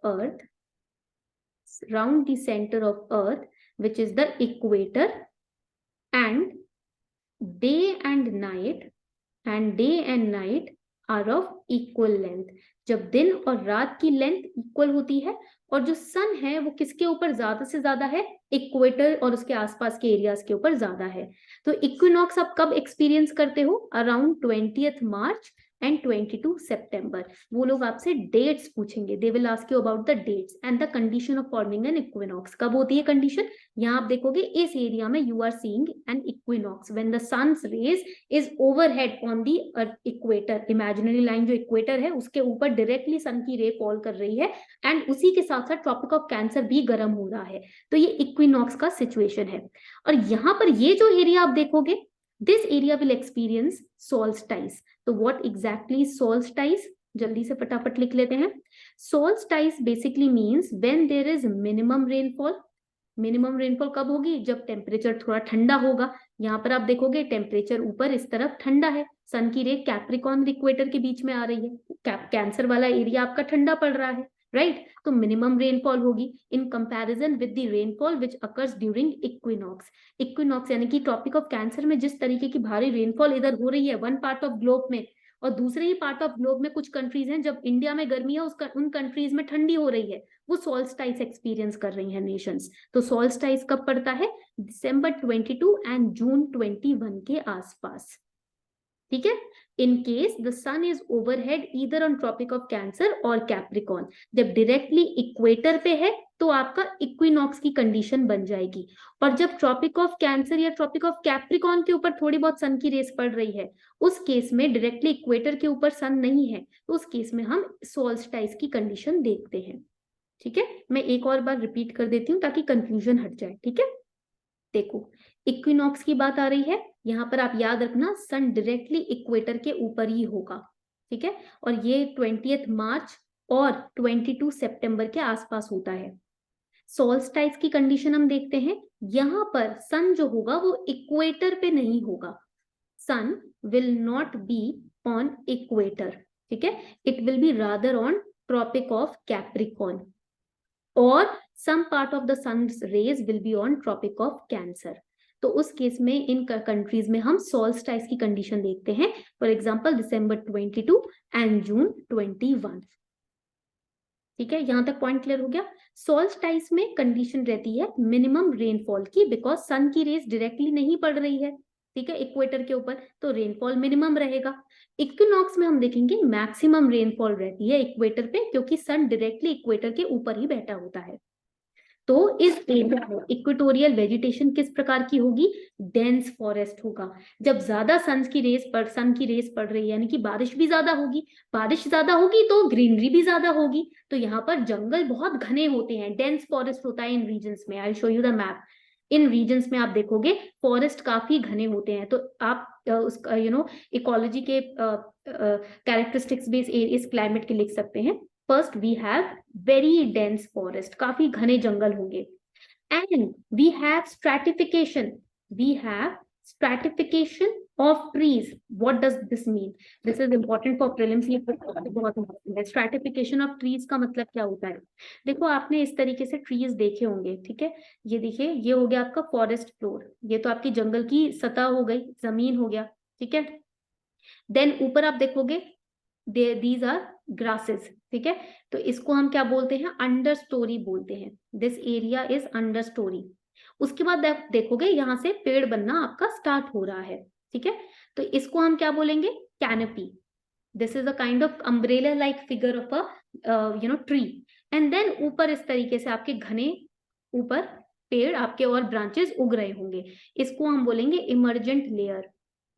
earth, which is the equator, and day and night are of equal length। जब दिन और रात की लेंथ इक्वल होती है और जो सन है वो किसके ऊपर ज्यादा से ज्यादा है? इक्वेटर और उसके आसपास के एरियाज के ऊपर ज्यादा है। तो इक्विनॉक्स आप कब एक्सपीरियंस करते हो? Around 20th March and 22 September. वो लोग आपसे डेट्स पूछेंगे, they will ask you about the dates and the condition of forming an equinox. कब होती है कंडीशन? यहाँ आप देखोगे इस एरिया में you are seeing an equinox when the sun's rays is overhead on the equator. Imaginary line जो इक्वेटर है उसके ऊपर डायरेक्टली सन की रे फॉल कर रही है एंड उसी के साथ साथ ट्रॉपिक ऑफ कैंसर भी गर्म हो रहा है। तो ये इक्विनॉक्स का सिचुएशन है। और यहाँ पर ये जो एरिया आप देखोगे, this area will experience solstice. तो व्हाट एग्जैक्टली सोल्स्टाइस? जल्दी से फटाफट लिख लेते हैं। Solstice basically means when there is minimum rainfall. Minimum rainfall कब होगी? जब टेम्परेचर थोड़ा ठंडा होगा। यहाँ पर आप देखोगे टेम्परेचर ऊपर इस तरफ ठंडा है, सन की रे कैप्रिकॉन और इक्वेटर के बीच में आ रही है, कैंसर वाला एरिया आपका ठंडा पड़ रहा है, राइट? तो मिनिमम रेनफॉल होगी in comparison with the rainfall which occurs during equinox. Equinox यानी कि ट्रॉपिक ऑफ कैंसर में जिस तरीके की भारी रेनफॉल इधर हो रही है वन पार्ट ऑफ ग्लोब में, और दूसरे ही पार्ट ऑफ ग्लोब में कुछ कंट्रीज हैं जब इंडिया में गर्मी है उन कंट्रीज में ठंडी हो रही है, वो सोल्स्टाइस एक्सपीरियंस कर रही हैं नेशंस। तो सोल्स्टाइस कब पड़ता है? दिसंबर 22 एंड जून 21 के आसपास। ठीक है? In case the sun is overhead either on tropic of cancer और कैप्रिकॉन। जब डायरेक्टली इक्वेटर पे है तो आपका इक्विनॉक्स की कंडीशन बन जाएगी, और जब ट्रॉपिक ऑफ कैंसर या ट्रॉपिक ऑफ कैप्रिकॉन के ऊपर थोड़ी बहुत सन की रेस पड़ रही है, उस केस में डायरेक्टली इक्वेटर के ऊपर सन नहीं है, तो उस केस में हम सोल्स्टाइस की कंडीशन देखते हैं। ठीक है, मैं एक और बार रिपीट कर देती हूँ ताकि कंफ्यूजन हट जाए। ठीक है, देखो इक्विनॉक्स की बात आ रही है, यहाँ पर आप याद रखना सन डायरेक्टली इक्वेटर के ऊपर ही होगा। ठीक है, और ये 20th मार्च और 22 सितंबर के आसपास होता है। सोल्स्टाइस की कंडीशन हम देखते हैं, यहाँ पर सन जो होगा वो इक्वेटर पे नहीं होगा। Sun will not be on equator, ठीक है, it will be rather on tropic of Capricorn, और some part of the sun's rays will be on tropic of cancer। तो उस केस में इन कंट्रीज में हम सोल्स्टाइस की कंडीशन देखते हैं, for example December 22 and June 21। ठीक है, यहां तक पॉइंट क्लियर हो गया? सोल्स्टाइस में कंडीशन रहती है मिनिमम रेनफॉल की, बिकॉज सन की रेस डायरेक्टली नहीं पड़ रही है, ठीक है, इक्वेटर के ऊपर, तो रेनफॉल मिनिमम रहेगा। इक्विनॉक्स में हम देखेंगे मैक्सिमम रेनफॉल रहती है इक्वेटर पे, क्योंकि सन डायरेक्टली इक्वेटर के ऊपर ही बैठा होता है। तो इस एरिया में इक्वेटोरियल वेजिटेशन किस प्रकार की होगी? डेंस फॉरेस्ट होगा। जब ज्यादा सन की रेस पड़ रही है, यानी कि बारिश भी ज्यादा होगी, बारिश ज्यादा होगी तो ग्रीनरी भी ज्यादा होगी, तो यहाँ पर जंगल बहुत घने होते हैं, डेंस फॉरेस्ट होता है इन रीजन्स में। I show you the map. इन रीजन्स में आप देखोगे फॉरेस्ट काफी घने होते हैं, तो आप उसका इकोलॉजी के कैरेक्टरिस्टिक्स भी इस क्लाइमेट के लिख सकते हैं। First we have very dense forest, काफी घने जंगल होंगे, and we have stratification of trees. What does this mean? This is important for prelims, ये बहुत इंपॉर्टेंट है। स्ट्रैटिफिकेशन ऑफ ट्रीज का मतलब क्या होता है? देखो आपने इस तरीके से ट्रीज देखे होंगे, ठीक है, ये देखिए, ये हो गया आपका फॉरेस्ट फ्लोर, ये तो आपकी जंगल की सतह हो गई, जमीन हो गया, ठीक है। देन ऊपर आप देखोगे दीज आर ग्रासेस, ठीक है, तो इसको हम क्या बोलते हैं? अंडर स्टोरी बोलते हैं। This area is under story. उसके बाद देखोगे यहाँ से पेड़ बनना आपका स्टार्ट हो रहा है, ठीक है, तो इसको हम क्या बोलेंगे? Canopy. This is a kind of umbrella like figure of a tree. And then ऊपर इस तरीके से आपके घने ऊपर पेड़ आपके और ब्रांचेस उग रहे होंगे, इसको हम बोलेंगे emergent layer.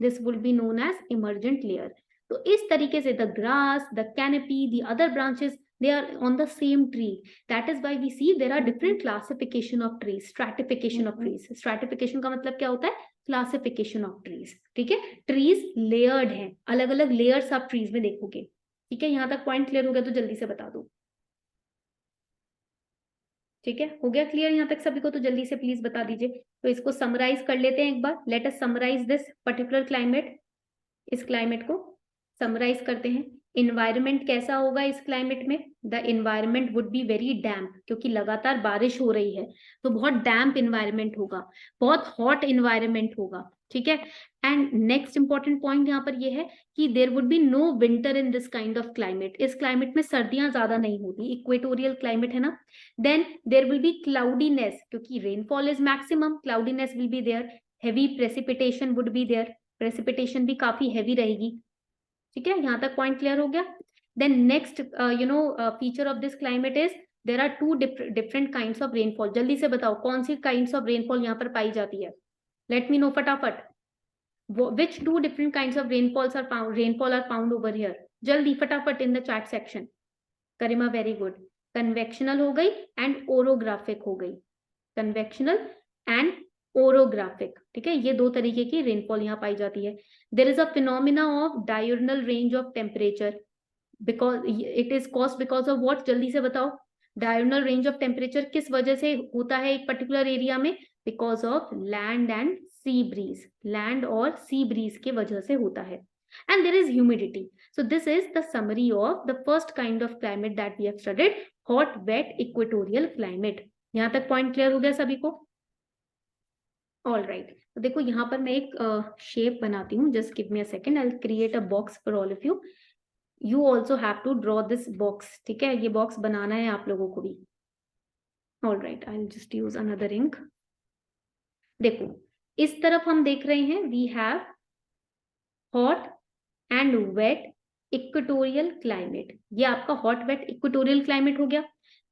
This will be known as emergent layer. तो इस तरीके से the grass, the canopy, the other branches, they are on the same tree. That is why we see there are different classification of trees, stratification of trees. Stratification का मतलब क्या होता है? Classification of trees. ठीक है, trees layered हैं, अलग अलग layers आप trees में देखोगे। ठीक है, यहाँ तक पॉइंट क्लियर हो गया तो जल्दी से बता दो। ठीक है, हो गया क्लियर यहाँ तक सभी को? तो जल्दी से प्लीज बता दीजिए। तो इसको समराइज कर लेते हैं एक बार। Let us summarise this particular climate. इस क्लाइमेट को समराइज करते हैं। इन्वायरमेंट कैसा होगा इस क्लाइमेट में? The environment would be very damp, क्योंकि लगातार बारिश हो रही है तो बहुत डैम्प इन्वायरमेंट होगा, बहुत हॉट इन्वायरमेंट होगा। ठीक है, एंड नेक्स्ट इंपॉर्टेंट पॉइंट यहाँ पर ये है कि there would be no winter in this kind of climate. इस क्लाइमेट में सर्दियां ज्यादा नहीं होती, इक्वेटोरियल क्लाइमेट है ना। Then there will be cloudiness, क्योंकि rainfall is maximum, cloudiness will be there. Heavy precipitation would be there, precipitation भी काफी हैवी रहेगी। ठीक है, यहाँ तक पॉइंट क्लियर हो गया। Then next feature of this climate is there are two different kinds of rainfall. जल्दी से बताओ कौन सी काइंड्स ऑफ रेनफॉल यहाँ पर पाई जाती है? लेट मी नो फटाफट। Which two different kinds of rainfall are found over here? जल्दी फटाफट in the chat section. Karima very good. Convectional हो गई एंड ओरोग्राफिक हो गई। Convectional and orographic. ठीक है, ये दो तरीके की रेनफॉल यहाँ पाई जाती है। There is a phenomena of diurnal range of temperature, because it is caused because of what? जल्दी से बताओ। डायurnal रेंज ऑफ टेम्परेचर किस वजह से होता है एक पर्टिकुलर एरिया में? Because of land and sea breeze, land और सी ब्रीज के वजह से होता है। And there is humidity. So this is the summary of the first kind of climate that we have studied, hot wet equatorial climate. यहाँ तक पॉइंट क्लियर हो गया सभी को? ऑल राइट, तो देखो यहाँ पर मैं एक शेप बनाती हूँ। Just give me a second, I will create a box for all of you. You also have to draw this box. ठीक है, ये बॉक्स बनाना है आप लोगों को भी। All right, I will just use another ink. देखो इस तरफ हम देख रहे हैं we have hot and wet equatorial climate. ये आपका हॉट वेट इक्वेटोरियल क्लाइमेट हो गया।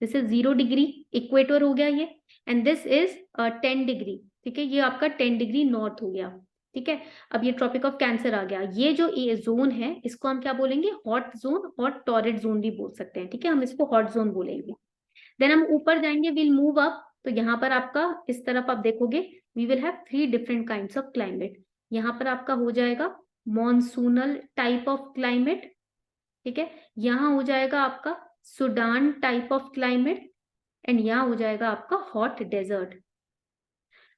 दिस इज 0 डिग्री, इक्वेटर हो गया ये। And this is 10 degree. ठीक है, ये आपका 10 डिग्री नॉर्थ हो गया। ठीक है, अब ये ट्रॉपिक ऑफ कैंसर आ गया। ये जो जोन है इसको हम क्या बोलेंगे? हॉट जोन और टॉरेट जोन भी बोल सकते हैं। ठीक है, हम इसको हॉट जोन बोलेंगे। देन हम ऊपर जाएंगे, विल मूव अप। तो यहाँ पर आपका इस तरफ आप देखोगे we will have 3 different kinds of climate. यहाँ पर आपका हो जाएगा मॉनसूनल टाइप ऑफ क्लाइमेट। ठीक है, यहाँ हो जाएगा आपका Sudan type of climate, and यहाँ हो जाएगा आपका हॉट डेजर्ट।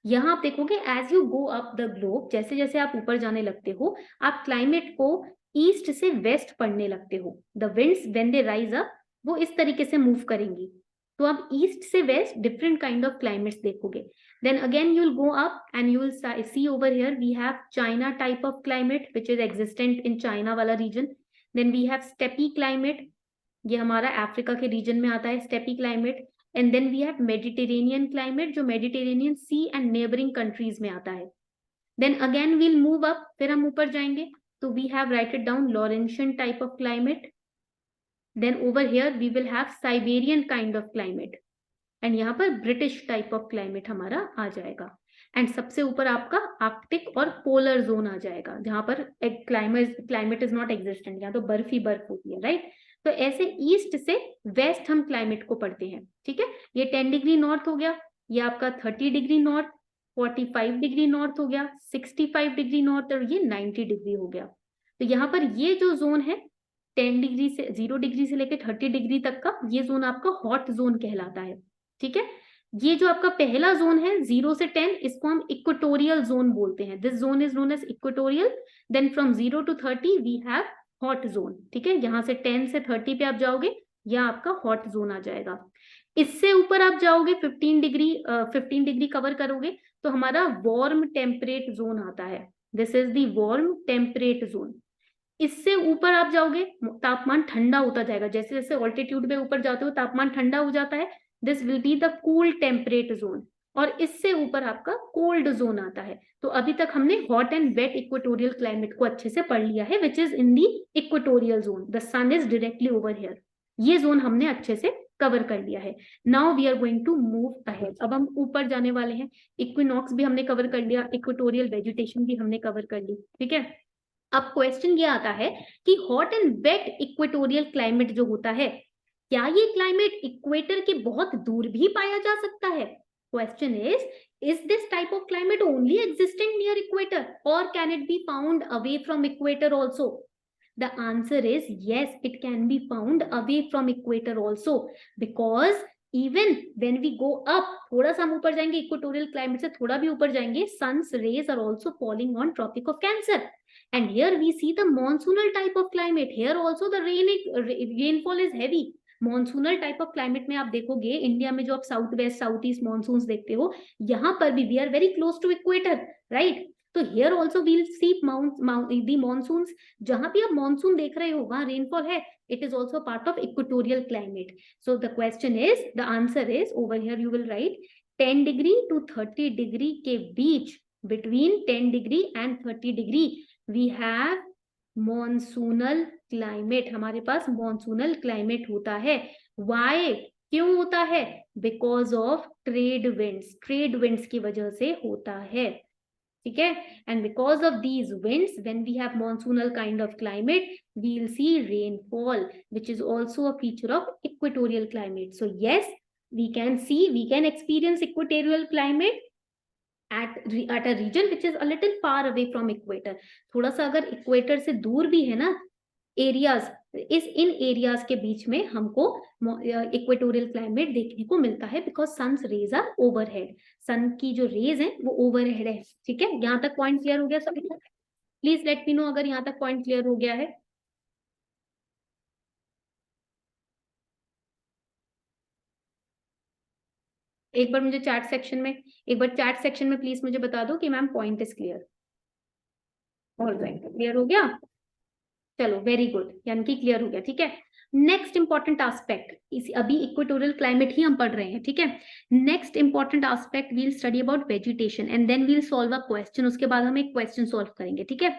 यहाँ आप देखोगे as you go up the globe, जैसे जैसे आप ऊपर जाने लगते हो आप क्लाइमेट को ईस्ट से वेस्ट पढ़ने लगते हो। The winds when they rise up वो इस तरीके से मूव करेंगी। तो आप ईस्ट से west different kind of climates देखोगे। Then again you will go up and you will see over here we have China type of climate which is existent in China वाला region. Then we have steppe climate, ये हमारा अफ्रीका के रीजन में आता है steppe climate. And then we have Mediterranean climate, जो Mediterranean sea and neighbouring countries में आता है। Then again we'll move up, फिर हम ऊपर जाएंगे तो we have write it down Laurentian type of climate. Then over here we will have Siberian kind of climate, and यहाँ पर ब्रिटिश टाइप ऑफ क्लाइमेट हमारा आ जाएगा। एंड सबसे ऊपर आपका आर्कटिक और पोलर जोन आ जाएगा, जहां पर एक क्लाइमेट इज नॉट एग्जिस्टेंट, यहाँ तो बर्फ ही बर्फ होती है, राइट। तो ऐसे ईस्ट से वेस्ट हम क्लाइमेट को पढ़ते हैं। ठीक है, ये 10 डिग्री नॉर्थ हो गया, ये आपका 30 डिग्री नॉर्थ, 45 डिग्री नॉर्थ हो गया, 65 डिग्री नॉर्थ, और ये 90 डिग्री हो गया। तो यहाँ पर ये जो जोन है 10 डिग्री से 0 डिग्री से लेकर 30 डिग्री तक का, ये जोन आपका हॉट जोन कहलाता है। ठीक है, ये जो आपका पहला जोन है 0 से 10, इसको हम इक्वेटोरियल जोन बोलते हैं। This zone is known as equatorial. Then from 0 to 30 we have hot zone. ठीक है, यहाँ से 10 से 30 पे आप जाओगे, यह आपका हॉट जोन आ जाएगा। इससे ऊपर आप जाओगे 15 डिग्री कवर करोगे तो हमारा वार्म टेम्परेट जोन आता है। This is the warm temperate zone. इससे ऊपर आप जाओगे तापमान ठंडा होता जाएगा, जैसे जैसे ऑल्टीट्यूड पे ऊपर जाते हो तापमान ठंडा हो जाता है। This will be the cool temperate zone. और इससे ऊपर आपका कोल्ड जोन आता है। तो अभी तक हमने hot and wet equatorial climate को अच्छे से पढ़ लिया है, which is in the equatorial zone. The sun is directly over here, ये जोन हमने अच्छे से कवर कर लिया है। Now we are going to move ahead, अब हम ऊपर जाने वाले हैं। इक्विनॉक्स भी हमने कवर कर लिया, इक्वेटोरियल वेजिटेशन भी हमने कवर कर ली, ठीक है। अब क्वेश्चन ये आता है कि hot and wet equatorial climate जो होता है, क्या ये क्लाइमेट इक्वेटर के बहुत दूर भी पाया जा सकता है? Question is this type of climate only existent near equator और can it be found away from equator also? The answer is yes, it can be found away from equator also, because even when we go up, थोड़ा सा हम ऊपर जाएंगे, इक्वेटोरियल क्लाइमेट से थोड़ा भी ऊपर जाएंगे, sun's rays are also falling on Tropic of Cancer, and here we see the monsoonal type of climate. Here also the rainfall is heavy. Monsoonal type of climate में आप देखोगे इंडिया में, जो आप south west south east monsoon देखते हो, यहाँ पर भी we are very close to equator, right? तो here also we'll see the monsoons, जहां भी आप मॉनसून देख रहे हो वहां रेनफॉल है, it is also part of equatorial climate. So the question is, the answer is over here you will write 10 degree to 30 degree के बीच, between 10 degree and 30 degree we have monsoonal climate. हमारे पास मॉनसूनल क्लाइमेट होता है. वाई, क्यों होता है? Because of trade winds, trade winds की वजह से होता है, ठीक है. And because of these winds, when we have monsoonal kind of climate, we will see rainfall, which is also a feature of equatorial climate. So yes, we can experience equatorial climate at a region which is a little far away from equator. थोड़ा सा अगर इक्वेटर से दूर भी है ना एरियाज, इन एरियाज के बीच में हमको इक्वेटोरियल क्लाइमेट देखने को मिलता है, because sun's rays are overhead. Sun की जो रेज है वो ओवरहेड है, ठीक है. यहाँ तक पॉइंट क्लियर हो गया सभी? प्लीज लेट मी नो अगर यहाँ तक पॉइंट क्लियर हो गया है. एक बार मुझे चैट सेक्शन में, प्लीज मुझे बता दो कि ma'am point is clear. Alright, clear हो गया. चलो वेरी गुड, यानी कि क्लियर हो गया, ठीक है. नेक्स्ट इंपॉर्टेंट एस्पेक्ट, अभी इक्वेटोरियल क्लाइमेट ही हम पढ़ रहे हैं, ठीक है. Next important aspect, we'll study about vegetation and then we'll solve a question. उसके बाद हम एक क्वेश्चन सॉल्व करेंगे, ठीक है.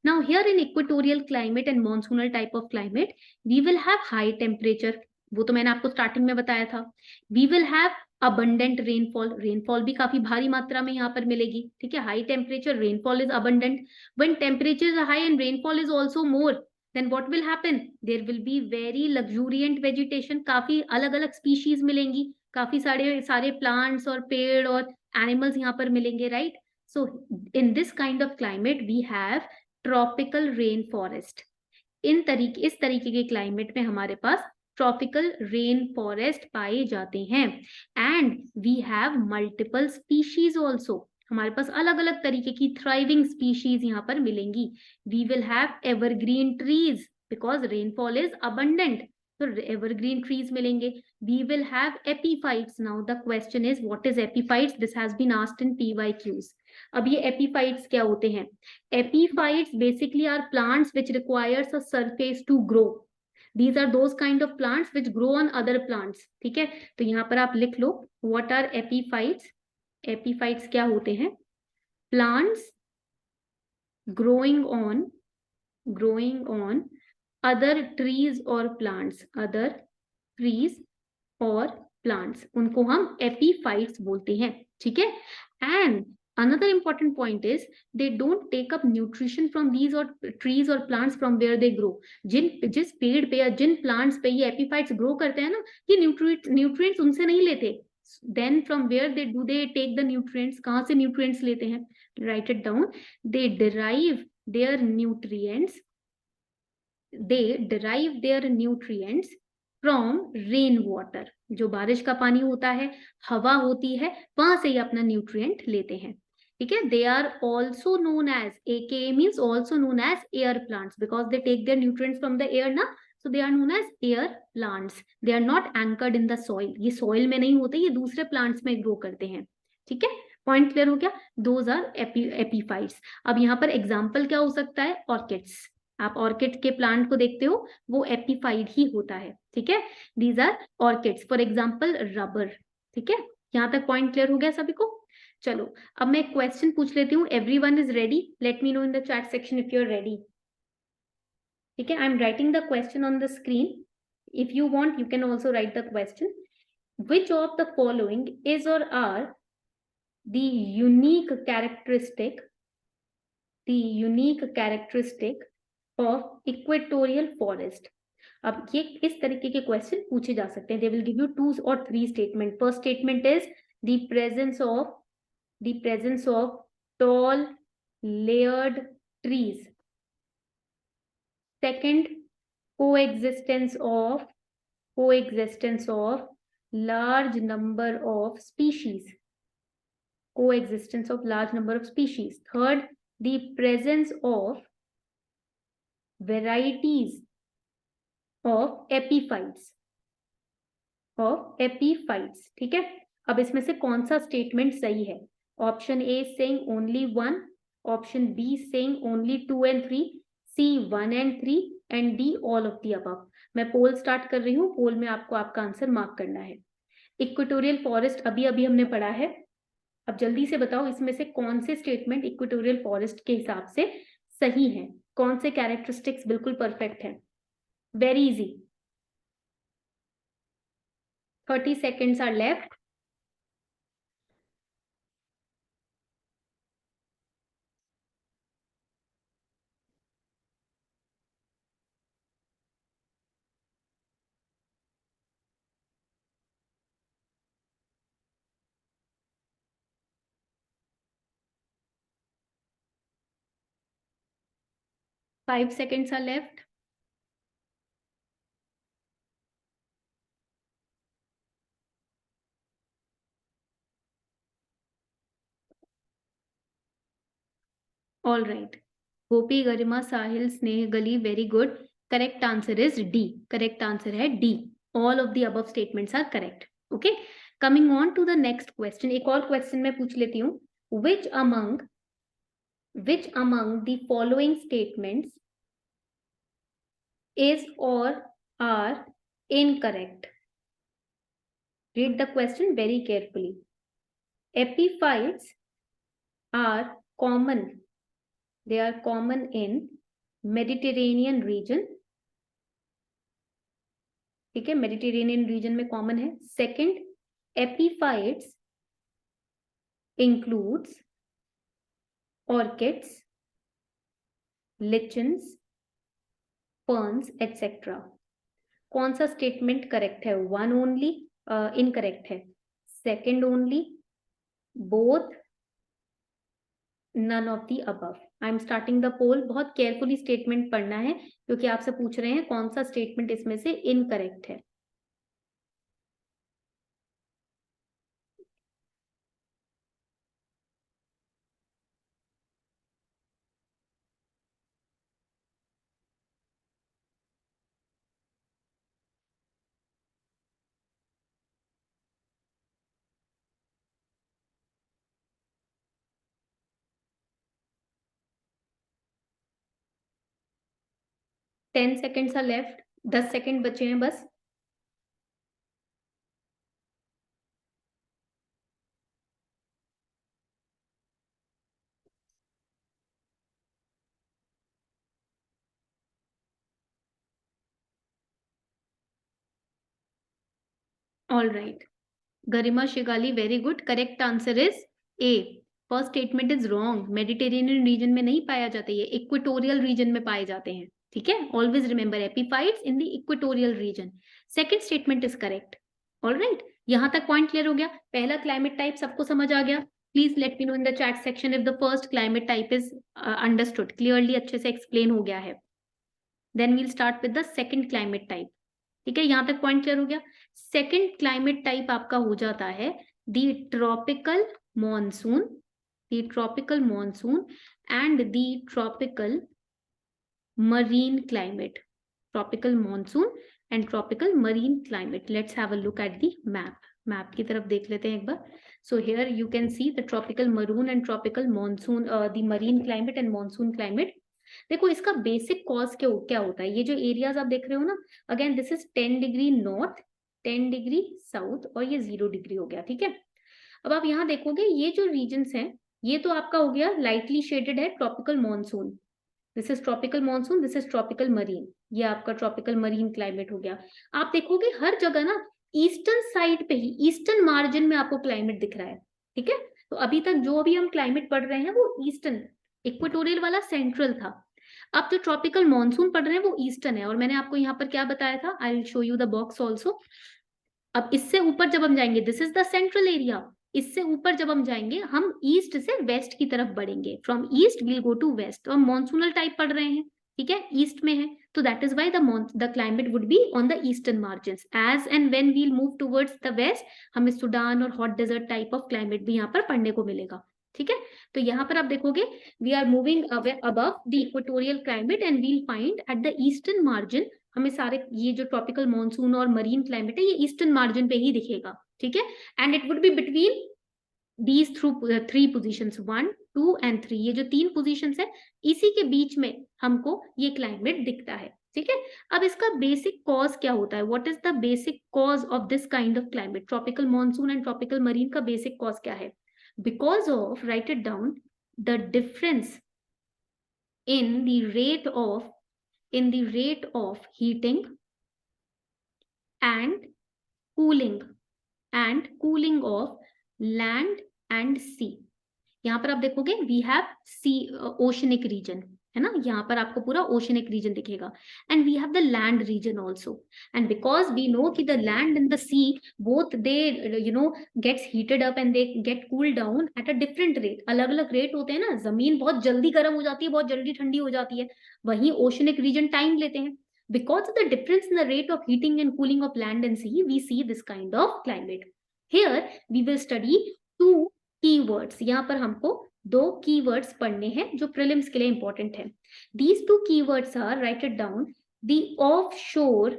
Now here in equatorial climate and monsoonal type of climate, we will have high temperature, वो तो मैंने आपको स्टार्टिंग में बताया था. We will have abundant rainfall, rainfall भी काफी भारी मात्रा में यहाँ पर मिलेगी, ठीक है. High temperature, rainfall is abundant. When temperatures are high and rainfall is also more, then what will happen? There will be very luxuriant vegetation, काफी अलग अलग स्पीशीज मिलेंगी, काफी सारे प्लांट्स और पेड़ और एनिमल्स यहाँ पर मिलेंगे, right. So in this kind of climate we have tropical rain forest. इस तरीके के क्लाइमेट में हमारे पास ट्रॉपिकल रेन फॉरेस्ट पाए जाते हैं. And we have multiple species also, हमारे पास अलग अलग तरीके की थ्राइविंग स्पीशीज यहाँ पर मिलेंगी. We will have evergreen trees, because rainfall is abundant, तो एवरग्रीन ट्रीज मिलेंगे. We will have epiphytes. Now the question is what is epiphytes? This has been asked in PYQs. अब ये एपीफाइट्स क्या होते हैं? Epiphytes basically are plants which requires a surface to grow. These are those kind of plants which grow on other plants, ठीक है. तो यहाँ पर आप लिख लो what are epiphytes. Epiphytes क्या होते हैं? Plants growing on other trees or plants, उनको हम epiphytes बोलते हैं, ठीक है. And another important point is they don't take up nutrition from these or trees or plants from where they grow. जिस पेड़ पे या जिन plants पे ये epiphytes grow करते हैं ना, ये nutrients उनसे नहीं लेते. Then from where do they take the nutrients? कहाँ से nutrients लेते हैं? Write it down. They derive their nutrients from rain water. जो बारिश का पानी होता है, हवा होती है, वहां से ये अपना न्यूट्रिएंट लेते हैं, ठीक है. They are also known as, AKA means also known as air plants, because they take their nutrients from the air ना, so they are known as air plants. They are not anchored in the soil, ये सॉइल में नहीं होते, ये दूसरे प्लांट्स में ग्रो करते हैं, ठीक है. पॉइंट क्लियर हो गया? Those are epiphytes. अब यहाँ पर एग्जाम्पल क्या हो सकता है? ऑर्किड्स. आप ऑर्किड के प्लांट को देखते हो, वो एपीफाइड ही होता है, ठीक है. These are orchids. For example rubber, ठीक है. यहाँ तक पॉइंट क्लियर हो गया सभी को? चलो अब मैं क्वेश्चन पूछ लेती हूँ. Everyone is ready? Let me know in the chat section if you are ready, ठीक है. I am writing the question on the screen. If you want, you can also write the question. Which of the following is or are the unique characteristic of equatorial forest? अब ये इस तरीके के क्वेश्चन पूछे जा सकते हैं. They will give you 2 or 3 statement. First statement is the presence of tall layered trees. Second, coexistence of large number of species. Third, the presence of varieties of epiphytes. ठीक है. अब इसमें से कौन सा स्टेटमेंट सही है? Option A saying only 1, option B saying only 2 and 3, C 1 and 3 and D all of the above. मैं पोल स्टार्ट कर रही हूँ. पोल में आपको आपका आंसर मार्क करना है. इक्वेटोरियल फॉरेस्ट अभी हमने पढ़ा है. अब जल्दी से बताओ इसमें से कौन से स्टेटमेंट इक्वेटोरियल फॉरेस्ट के हिसाब से सही है, कौन से कैरेक्टरिस्टिक्स बिल्कुल परफेक्ट है. Very easy. 30 seconds are left. Five seconds are left. All right. Gopi, Garima, Sahil, Sneh, Gali, very good. Correct answer is D. Correct answer है D. All of the above statements are correct. Okay. Coming on to the next question. एक और question मैं पूछ लेती हूँ. Which among the following statements is or are incorrect? Read the question very carefully. Epiphytes are common. They are common in Mediterranean region. ठीक है, Mediterranean region में common है. Second, epiphytes includes orchids, lichens, ferns, etc. कौन सा स्टेटमेंट करेक्ट है? 1 ओनली इनकरेक्ट है. Second only, both, none of the above. I am starting the poll. बहुत केयरफुली स्टेटमेंट पढ़ना है क्योंकि आपसे पूछ रहे हैं कौन सा स्टेटमेंट इसमें से इनकरेक्ट है. Ten seconds are left. 10 second बचे हैं बस. All right. Garima, Shigali, very good. Correct answer is A. First statement is wrong. Mediterranean region में नहीं पाया जाता, ये इक्वेटोरियल रीजन में पाए जाते हैं. ठीक है, always remember epiphytes in the equatorial region. Second statement is correct. Alright, यहां तक पॉइंट क्लियर हो गया. पहला क्लाइमेट टाइप सबको समझ आ गया. Please let me know in the chat section if the first climate type is understood clearly, अच्छे से एक्सप्लेन हो गया है. Then we'll start with the second climate type. ठीक है, यहां तक पॉइंट क्लियर हो गया. सेकंड क्लाइमेट टाइप आपका हो जाता है the tropical monsoon and the tropical marine climate. Tropical monsoon and tropical marine climate. Let's have a look at the map की तरफ देख लेते हैं एक बार. So here you can see the tropical maroon and tropical monsoon, the marine climate and monsoon climate. देखो इसका बेसिक कॉज क्या होता है. ये जो एरियाज आप देख रहे हो ना, again this is 10 degree north, 10 degree south और ये 0 डिग्री हो गया. ठीक है, अब आप यहाँ देखोगे ये जो रीजन्स हैं ये तो आपका हो गया लाइटली शेडेड है tropical monsoon. This is tropical monsoon, this is tropical marine, ये आपका ट्रॉपिकल मरीन क्लाइमेट हो गया। आप देखोगे हर जगह ना ईस्टर्न साइड पे ही, ईस्टर्न मार्जिन में आपको क्लाइमेट दिख रहा है, ठीक है। तो अभी तक जो भी हम क्लाइमेट पढ़ रहे हैं वो ईस्टर्न, इक्वेटोरियल वाला सेंट्रल था। अब जो ट्रॉपिकल मानसून पढ़ रहे हैं वो ईस्टर्न है, और मैंने आपको यहाँ पर क्या बताया था, I will show you the box also. अब इससे ऊपर जब हम जाएंगे, this is the central area, इससे ऊपर जब हम जाएंगे हम ईस्ट से वेस्ट की तरफ बढ़ेंगे, from east will go to west. तो हम मॉनसूनल टाइप पढ़ रहे हैं, ठीक है, ईस्ट में है, तो that is why the climate would be on the eastern margins. As and when we'll move towards the west, हमें सुडान और hot desert type of climate भी यहाँ पर पढ़ने को मिलेगा, ठीक है। तो यहाँ पर आप देखोगे we are moving above the equatorial climate and we'll find at the eastern margin, हमें सारे ये जो ट्रॉपिकल मॉनसून और मरीन क्लाइमेट है ये ईस्टर्न मार्जिन पे ही दिखेगा, ठीक है। And it would be between these through 3 positions, 1, 2 and 3, ये जो 3 पोजीशंस है इसी के बीच में हमको ये क्लाइमेट दिखता है, ठीक है। अब इसका बेसिक कॉज क्या होता है, what is the basic cause of this kind of climate, tropical monsoon and tropical marine का बेसिक कॉज क्या है, because of, right it down, the difference in the rate of heating and cooling of land and sea। यहाँ पर आप देखोगे we have sea oceanic region, है ना, यहाँ पर आपको पूरा ओशनिक रीजन दिखेगा, and we have the land region also. And because we know कि the land and the sea both they gets heated up and they get cool down at a different rate, अलग अलग रेट होते हैं ना, जमीन बहुत जल्दी गर्म हो जाती है, बहुत जल्दी ठंडी हो जाती है, वहीं ओशनिक रीजन टाइम लेते हैं। Because of the difference in the rate of heating and cooling of land and sea, we see this kind of climate. Here we will study 2 keywords। यहाँ पर हमको 2 keywords पढ़ने हैं जो prelims के लिए important है। These 2 keywords are, write it down, the offshore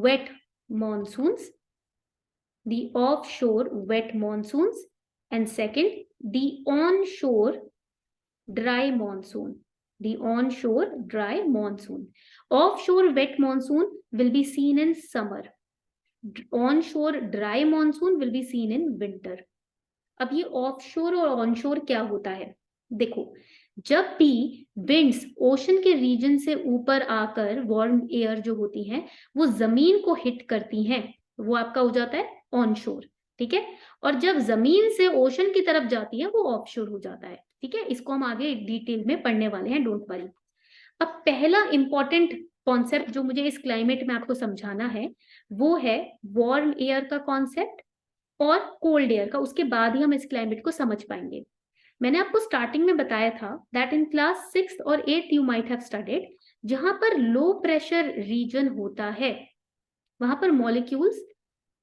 wet monsoons, the offshore wet monsoons, and second, the onshore dry monsoon, the onshore dry monsoon। Offshore wet monsoon will be seen in summer, onshore dry monsoon will be seen in winter। अब ये ऑफशोर और ऑनशोर क्या होता है, देखो जब भी विंड्स ओशन के रीजन से ऊपर आकर वार्म एयर जो होती है वो जमीन को हिट करती हैं, वो आपका हो जाता है ऑनशोर, ठीक है। और जब जमीन से ओशन की तरफ जाती है वो ऑफशोर हो जाता है, ठीक है। इसको हम आगे डिटेल में पढ़ने वाले हैं, डोंट वरी। अब पहला इंपॉर्टेंट कॉन्सेप्ट जो मुझे इस क्लाइमेट में आपको समझाना है वो है वार्म एयर का कॉन्सेप्ट और कोल्ड एयर का, उसके बाद ही हम इस क्लाइमेट को समझ पाएंगे। मैंने आपको स्टार्टिंग में बताया था दैट इन क्लास 6th और 8th you might have studied, जहां पर लो प्रेशर रीजन होता है वहां पर मॉलिक्यूल्स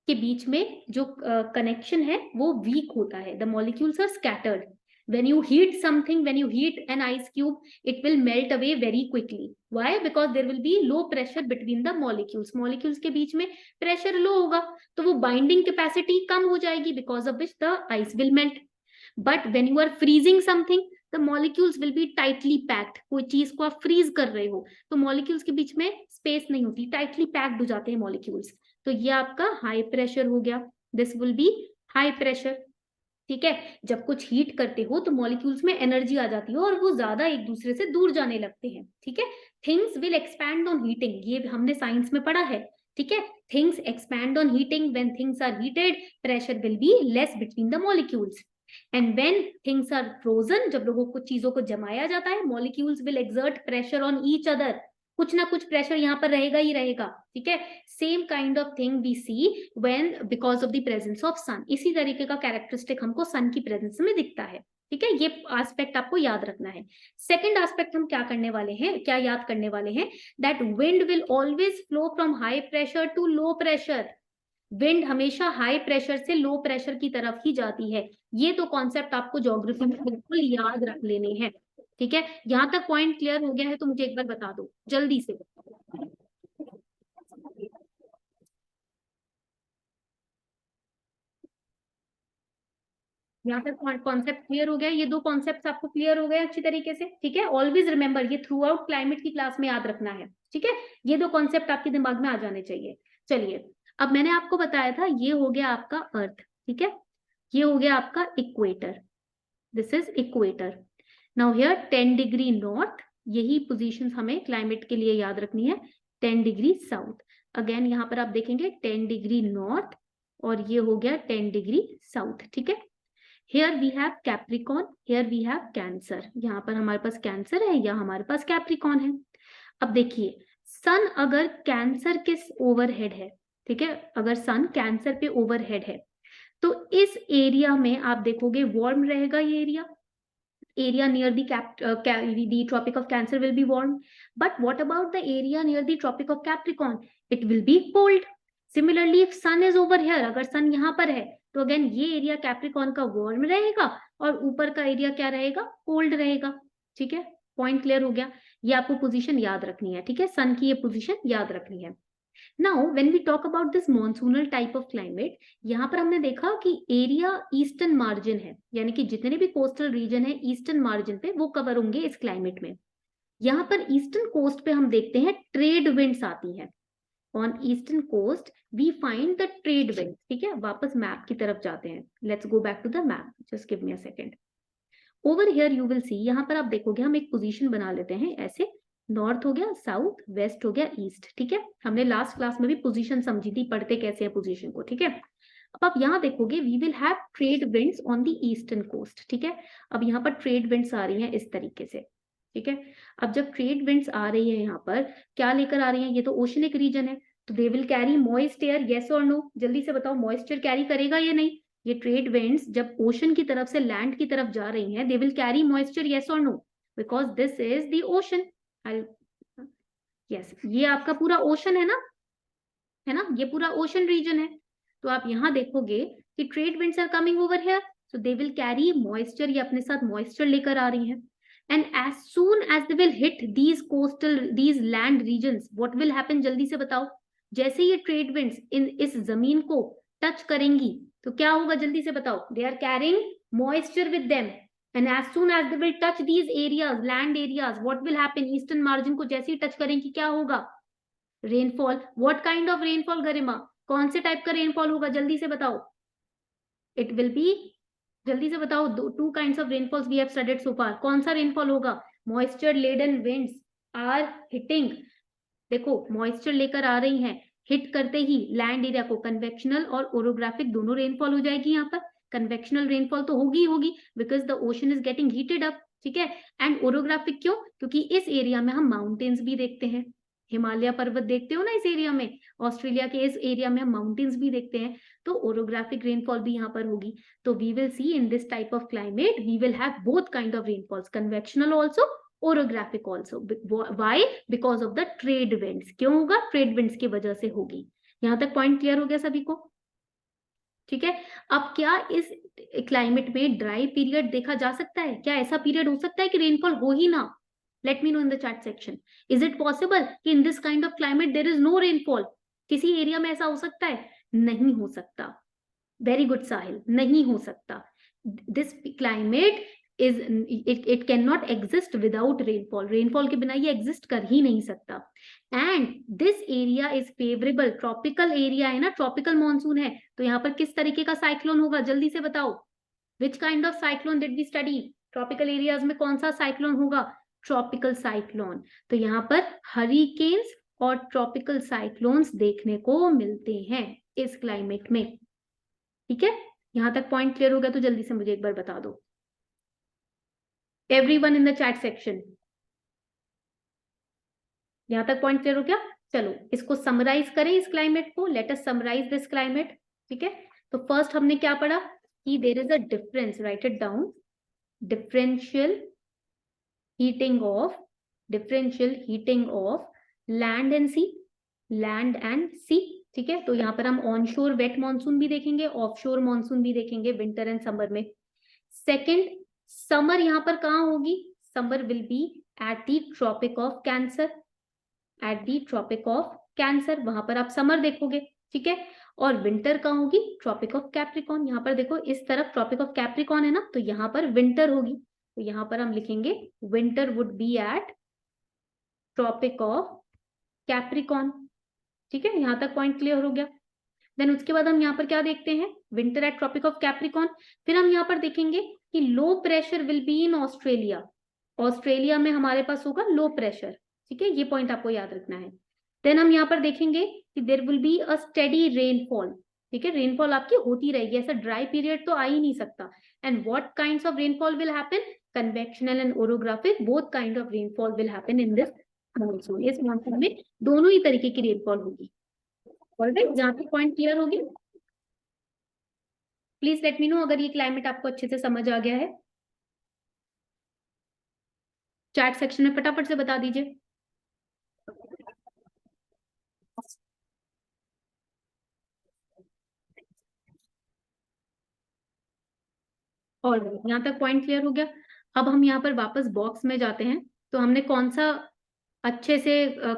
के बीच में जो कनेक्शन है वो वीक होता है, the molecules are scattered. when you heat something, when you heat an ice cube, it will melt away very quickly। why? because there will be low pressure between the molecules के बीच में प्रेशर लो होगा तो वो बाइंडिंग कैपेसिटी कम हो जाएगी, because of which the ice will melt। but when you are freezing something, the molecules will be tightly packed। कोई चीज को आप फ्रीज कर रहे हो तो मॉलिक्यूल्स के बीच में स्पेस नहीं होती, टाइटली पैक्ड हो जाते हैं मॉलिक्यूल्स, तो ये आपका हाई प्रेशर हो गया, this will B high pressure, ठीक है। जब कुछ हीट करते हो तो मॉलिक्यूल्स में एनर्जी आ जाती है और वो ज्यादा एक दूसरे से दूर जाने लगते हैं, ठीक है। Things will expand on heating, ये हमने साइंस में पढ़ा है, ठीक है। Things expand on heating, when things are heated pressure will be less between the molecules, and when things are frozen, जब लोगों को चीजों को जमाया जाता है molecules will exert pressure on each other, कुछ ना कुछ प्रेशर यहाँ पर रहेगा ही रहेगा, ठीक है। Same kind of thing we see when because of the presence of sun, इसी तरीके का कैरेक्टरिस्टिक हमको सन की प्रेजेंस में दिखता है, ठीक है। ये एस्पेक्ट आपको याद रखना है। सेकंड एस्पेक्ट हम क्या करने वाले हैं, क्या याद करने वाले हैं, that wind will always flow from high pressure to low pressure, wind हमेशा हाई प्रेशर से लो प्रेशर की तरफ ही जाती है। ये तो कॉन्सेप्ट आपको ज्योग्राफी में बिल्कुल याद रख लेने हैं, ठीक है। यहां तक पॉइंट क्लियर हो गया है तो मुझे एक बार बता दो जल्दी से। यहाँ तक कॉन्सेप्ट क्लियर हो गया, ये 2 कॉन्सेप्ट आपको क्लियर हो गए अच्छी तरीके से, ठीक है। ऑलवेज रिमेंबर, ये थ्रू आउट क्लाइमेट की क्लास में याद रखना है, ठीक है। ये 2 कॉन्सेप्ट आपके दिमाग में आ जाने चाहिए। चलिए, अब मैंने आपको बताया था ये हो गया आपका अर्थ, ठीक है, ये हो गया आपका equator, this is equator. Now here 10 degree north, यही पोजीशंस हमें क्लाइमेट के लिए याद रखनी है। 10 डिग्री साउथ, अगेन यहाँ पर आप देखेंगे 10 डिग्री नॉर्थ और ये हो गया 10 डिग्री साउथ, ठीक है। Here we have Capricorn, here we have Cancer, यहाँ पर हमारे पास कैंसर है या हमारे पास कैप्रिकॉन है। अब देखिए सन अगर कैंसर के ओवरहेड है, ठीक है, अगर सन कैंसर पे ओवरहेड है तो इस एरिया में आप देखोगे वार्म रहेगा ये area near the tropic of Cancer will be warm. But what about the area near the tropic of Capricorn? It will be cold. Similarly, if sun is over here, अगर sun यहाँ पर है तो अगेन ये एरिया कैप्रिकॉन का वार्म रहेगा और ऊपर का एरिया क्या रहेगा, कोल्ड रहेगा, ठीक है। पॉइंट क्लियर हो गया, ये आपको पोजीशन याद रखनी है, ठीक है, सन की ये पोजीशन याद रखनी है। Now when we talk about this monsoonal type of climate, यहाँ पर हमने देखा कि एरिया ईस्टर्न मार्जिन है, यानी कि जितने भी कोस्टल रीजन है ईस्टर्न मार्जिन पे वो कवर होंगे इस क्लाइमेट में। यहाँ पर ईस्टर्न कोस्ट पे हम देखते हैं ट्रेड विंड्स आती है। On eastern coast we find the trade winds, ठीक है। वापस मैप की तरफ जाते हैं, let's go back to the map, just give me a second. Over here you will see, यहाँ पर आप देखोगे हम एक पोजीशन बना लेते हैं ऐसे, नॉर्थ हो गया, साउथ, वेस्ट हो गया, ईस्ट, ठीक है। हमने लास्ट क्लास में भी पोजीशन समझी थी, पढ़ते कैसे है पोजीशन को, ठीक है। अब आप यहाँ देखोगे we will have trade winds on the eastern coast, ठीक है। अब यहाँ पर ट्रेड विंड्स आ रही हैं इस तरीके से, ठीक है। अब जब ट्रेड विंड्स आ रही है यहाँ पर क्या लेकर आ रही हैं, ये तो ओशनिक रीजन है तो दे will carry moist air, yes और नो, जल्दी से बताओ मॉइस्चर कैरी करेगा या नहीं। ये ट्रेड विंड्स जब ओशन की तरफ से लैंड की तरफ जा रही हैं, they will carry moisture, yes और no, because this is the ocean. Yes, ये आपका पूरा ओशन है ना, ये पूरा ओशन रीजन है। तो आप यहाँ देखोगे कि trade winds are coming over here, so they will carry moisture, ये अपने साथ मॉइस्चर लेकर आ रही हैं। And as soon as they will hit these land regions, what will happen, जल्दी से बताओ। जैसे ये ट्रेड विंड्स इस जमीन को टच करेंगी तो क्या होगा, जल्दी से बताओ। They are carrying moisture with them, and as soon as they will touch these areas, land areas, what will happen, eastern margin को जैसे ही टच करेंगी क्या होगा, rainfall. What kind of rainfall Garima, कौन से टाइप का रेनफॉल होगा, जल्दी से बताओ। इट विल बी, जल्दी से बताओ, two kinds of rainfalls we have studied so far, कौन सा रेनफॉल होगा, moisture laden winds are hitting, देखो मॉइस्चर लेकर आ रही हैं, हिट करते ही लैंड एरिया को कन्वेक्शनल और ओरोग्राफिक दोनों रेनफॉल हो जाएगी। यहाँ पर कन्वेक्शनल रेनफॉल तो होगी because the ocean is getting heated up, ठीक है। एंड ओरोग्राफिक क्यों, क्योंकि इस एरिया में हम माउंटेन्स भी देखते हैं, हिमालय पर्वत देखते हो ना इस एरिया में, ऑस्ट्रेलिया के इस एरिया में हम माउंटेन्स भी देखते हैं, तो ओरोग्राफिक रेनफॉल भी यहाँ पर होगी। तो we will see in this type of climate we will have both kind of rainfalls, convectional also, orographic also. Why? Because of the trade winds. क्यों होगा, ट्रेड विंड्स की वजह से होगी। यहां तक पॉइंट क्लियर हो गया सभी को, ठीक है। अब क्या इस क्लाइमेट में ड्राई पीरियड देखा जा सकता है, क्या ऐसा पीरियड हो सकता है कि रेनफॉल हो ही ना, let me know in the chat section. Is it possible कि in this kind of climate there is no rainfall, किसी एरिया में ऐसा हो सकता है, नहीं हो सकता। वेरी गुड साहिल, नहीं हो सकता। This climate is it cannot exist without rainfall, rainfall के बिना ये exist कर ही नहीं सकता। and this area is favorable, tropical area है ना, tropical monsoon है, तो यहाँ पर किस तरीके का साइक्लोन होगा, जल्दी से बताओ। which kind of cyclone did we study, tropical areas में कौन सा साइक्लोन होगा, tropical cyclone। तो यहाँ पर हरिकेन्स और tropical cyclones देखने को मिलते हैं इस क्लाइमेट में, ठीक है। यहाँ तक पॉइंट क्लियर हो गया तो जल्दी से मुझे एक बार बता दो, everyone in the chat section। यहां तक पॉइंट क्लियर हो गया, चलो इसको समराइज करें इस क्लाइमेट को, let us summarise this climate, ठीक है। तो फर्स्ट हमने क्या पढ़ा कि there is a difference, write it down, differential heating of land and sea, land and sea, ठीक है। तो यहाँ पर हम ऑन शोर वेट मानसून भी देखेंगे, ऑफ शोर मानसून भी देखेंगे, विंटर एंड समर में। सेकेंड, समर यहाँ पर कहाँ होगी, summer will be at the tropic of Cancer, at the tropic of Cancer, वहां पर आप समर देखोगे, ठीक है। और विंटर कहाँ होगी, ट्रॉपिक ऑफ कैप्रिकॉन, यहाँ पर देखो इस तरफ ट्रॉपिक ऑफ कैप्रिकॉन है ना, तो यहाँ पर विंटर होगी, तो यहाँ पर हम लिखेंगे winter would be at tropic of Capricorn, ठीक है। यहाँ तक पॉइंट क्लियर हो गया। देन उसके बाद हम यहाँ पर क्या देखते हैं, winter at tropic of Capricorn. फिर हम यहाँ पर देखेंगे कि low pressure will be in Australia, Australia में हमारे पास होगा लो प्रेशर, ठीक है, ये पॉइंट आपको याद रखना है। देन हम यहाँ पर देखेंगे कि there will be a steady rainfall, ठीक है, रेनफॉल आपकी होती रहेगी, ऐसा ड्राई पीरियड तो आ ही नहीं सकता। And what kinds of rainfall will happen, convectional and orographic, both kind of rainfall will happen in this monsoon. इस मॉनसून में दोनों ही तरीके की रेनफॉल होगी। ऑलराइट, जहाँ तक पॉइंट क्लियर होगी, प्लीज लेट मी नो अगर ये क्लाइमेट आपको अच्छे से समझ आ गया है। चैट सेक्शन में फटाफट से बता दीजिए। और यहाँ तक पॉइंट क्लियर हो गया। अब हम यहाँ पर वापस बॉक्स में जाते हैं। तो हमने कौन सा अच्छे से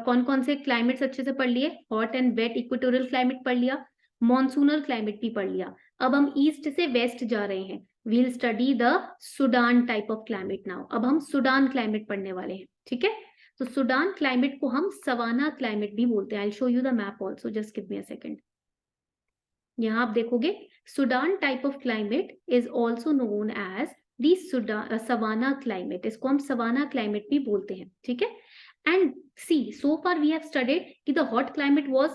कौन कौन से क्लाइमेट्स अच्छे से पढ़ लिए, hot and wet equatorial climate पढ़ लिया, मॉनसूनल क्लाइमेट भी पढ़ लिया। अब हम ईस्ट से वेस्ट जा रहे हैं, we'll study the Sudan type of climate now. अब हम सुडान क्लाइमेट पढ़ने वाले हैं, ठीक है। तो सुडान क्लाइमेट को हम सवाना क्लाइमेट भी बोलते हैं। I show you the map also, just give me a second. यहाँ आप देखोगे Sudan type of climate is also known as the savanna climate, इसको हम सवाना क्लाइमेट भी बोलते हैं, ठीक है। And see so far we have studied कि the hot climate was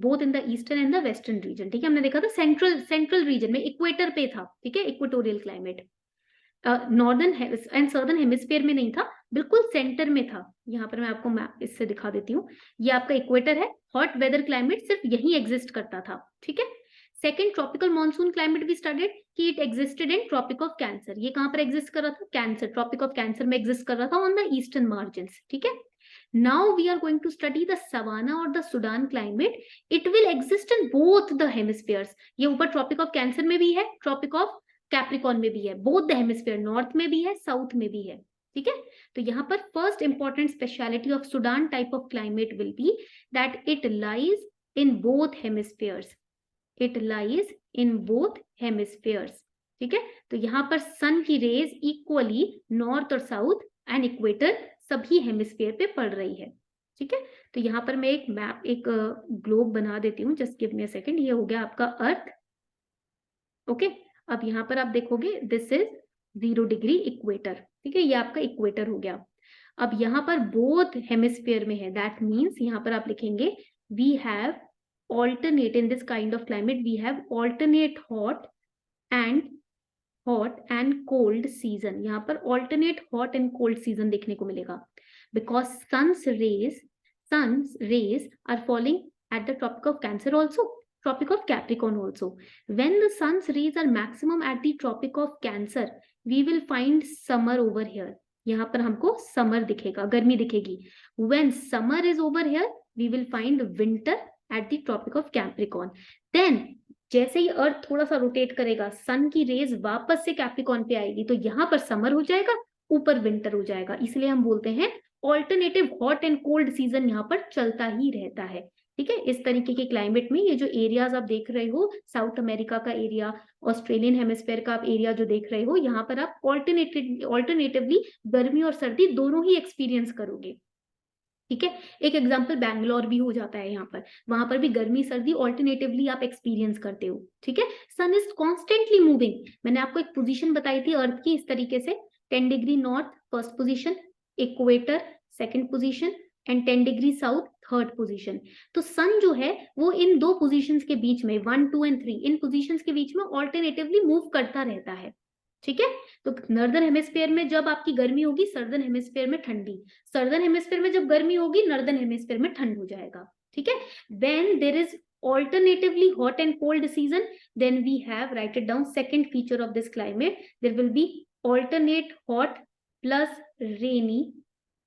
both in the eastern and the western region, ठीक है। हमने देखा था सेंट्रल रीजन में, इक्वेटर पे था, ठीक है, equatorial climate. Northern and southern hemisphere में नहीं था, बिल्कुल सेंटर में था। यहाँ पर मैं आपको मैप इससे दिखा देती हूँ, ये आपका इक्वेटर है। हॉट वेदर क्लाइमेट सिर्फ यही एग्जिस्ट करता था, ठीक है। सेकेंड, ट्रॉपिकल मॉनसून क्लाइमेट भी स्टडीड कि it existed in tropic of cancer. ये कहाँ पर एग्जिस्ट कर रहा था, कैंसर, ट्रॉपिक ऑफ कैंसर में एग्जिस्ट कर रहा था ऑन द ईस्टर्न मार्जिन, ठीक है। Now we are going to study the savanna और the Sudan climate. It will exist in both the hemispheres. ये ऊपर ट्रॉपिक ऑफ कैंसर में भी है, ट्रॉपिक ऑफ कैप्रिकॉन में भी है, बोथ द हेमिस्फीयर, नॉर्थ में भी है, साउथ में भी है, ठीक है। तो यहाँ पर first important speciality of Sudan type of climate will be that it lies in both hemispheres, it lies in both hemispheres, ठीक है। तो यहाँ पर सन की रेज इक्वली नॉर्थ और साउथ एंड इक्वेटर सभी हेमिस्फीयर पे पड़ रही है, ठीक है। तो यहाँ पर मैं एक मैप, एक ग्लोब बना देती हूँ, just give me a second. ये हो गया आपका अर्थ, ओके। अब यहाँ पर आप देखोगे दिस इज 0 डिग्री इक्वेटर, ठीक है, ये आपका इक्वेटर हो गया। अब यहाँ पर बोथ हेमिस्फीयर में है, दैट मीन्स यहाँ पर आप लिखेंगे we have alternate in this kind of climate, we have alternate hot and cold season। यहाँ पर alternate hot and cold season देखने को मिलेगा, because sun's rays are falling at the tropic of Cancer also, tropic of Capricorn also. When the sun's rays are maximum at the tropic of Cancer, we will find summer over here। यहाँ पर हमको समर दिखेगा, गर्मी दिखेगी। When summer is over here, we will find winter at the tropic of Capricorn। Then जैसे ही अर्थ थोड़ा सा रोटेट करेगा, सन की रेज वापस से कैप्रिकॉन पे आएगी, तो यहाँ पर समर हो जाएगा, ऊपर विंटर हो जाएगा। इसलिए हम बोलते हैं alternative hot and cold season यहाँ पर चलता ही रहता है, ठीक है। इस तरीके के क्लाइमेट में ये जो एरियाज आप देख रहे हो, साउथ अमेरिका का एरिया, ऑस्ट्रेलियन हेमिस्फीयर का आप एरिया जो देख रहे हो, यहाँ पर आप ऑल्टरनेटिवली गर्मी और सर्दी दोनों ही एक्सपीरियंस करोगे, ठीक है। एक एग्जांपल बैंगलोर भी हो जाता है, यहाँ पर, वहां पर भी गर्मी सर्दी ऑल्टरनेटिवली आप एक्सपीरियंस करते हो, ठीक है। सन इज कॉन्स्टेंटली मूविंग। मैंने आपको एक पोजीशन बताई थी अर्थ की इस तरीके से, 10 degree north first position, equator second position and 10 degree south third position. तो सन जो है वो इन दो पोजीशंस के बीच में, 1, 2 एंड 3, इन पोजीशंस के बीच में ऑल्टरनेटिवली मूव करता रहता है, ठीक है। तो नॉर्दर्न हेमिस्फीयर में जब आपकी गर्मी होगी, सर्दर्न हेमिस्फीयर में ठंडी, सर्दर्न हेमिस्फीयर में जब गर्मी होगी, नॉर्दर्न हेमिस्फीयर में ठंड हो जाएगा, ठीक है। When there is alternatively hot and cold season, then we have, write it down, second feature of this climate, there will be alternate hot plus rainy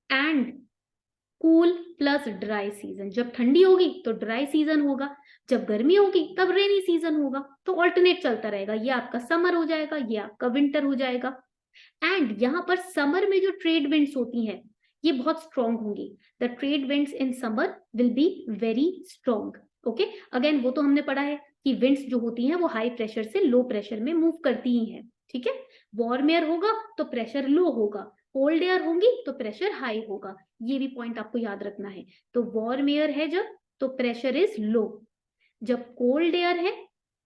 and cool plus dry season. जब ठंडी होगी तो ड्राई सीजन होगा, जब गर्मी होगी तब रेनी सीजन होगा। तो ऑल्टरनेट चलता रहेगा, ये आपका समर हो जाएगा, ये आपका विंटर हो जाएगा। एंड यहाँ पर समर में जो ट्रेड विंड्स होती हैं ये बहुत स्ट्रॉन्ग होंगी। The trade winds in summer will be very strong, okay. Again वो तो हमने पढ़ा है कि विंड्स जो होती हैं वो हाई प्रेशर से लो प्रेशर में मूव करती ही हैं, ठीक है। वार्म एयर होगा तो प्रेशर लो होगा, कोल्ड एयर होंगी तो प्रेशर हाई होगा, ये भी पॉइंट आपको याद रखना है। तो वार्म एयर है जब, तो प्रेशर इज लो, जब कोल्ड एयर है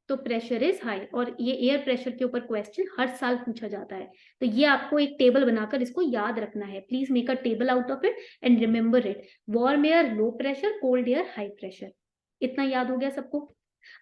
तो प्रेशर इज हाई, और ये एयर प्रेशर के ऊपर क्वेश्चन हर साल पूछा जाता है। तो ये आपको एक टेबल बनाकर इसको याद रखना है। Please make a table out of it and remember it. Warm air low pressure, cold air high pressure. इतना याद हो गया सबको?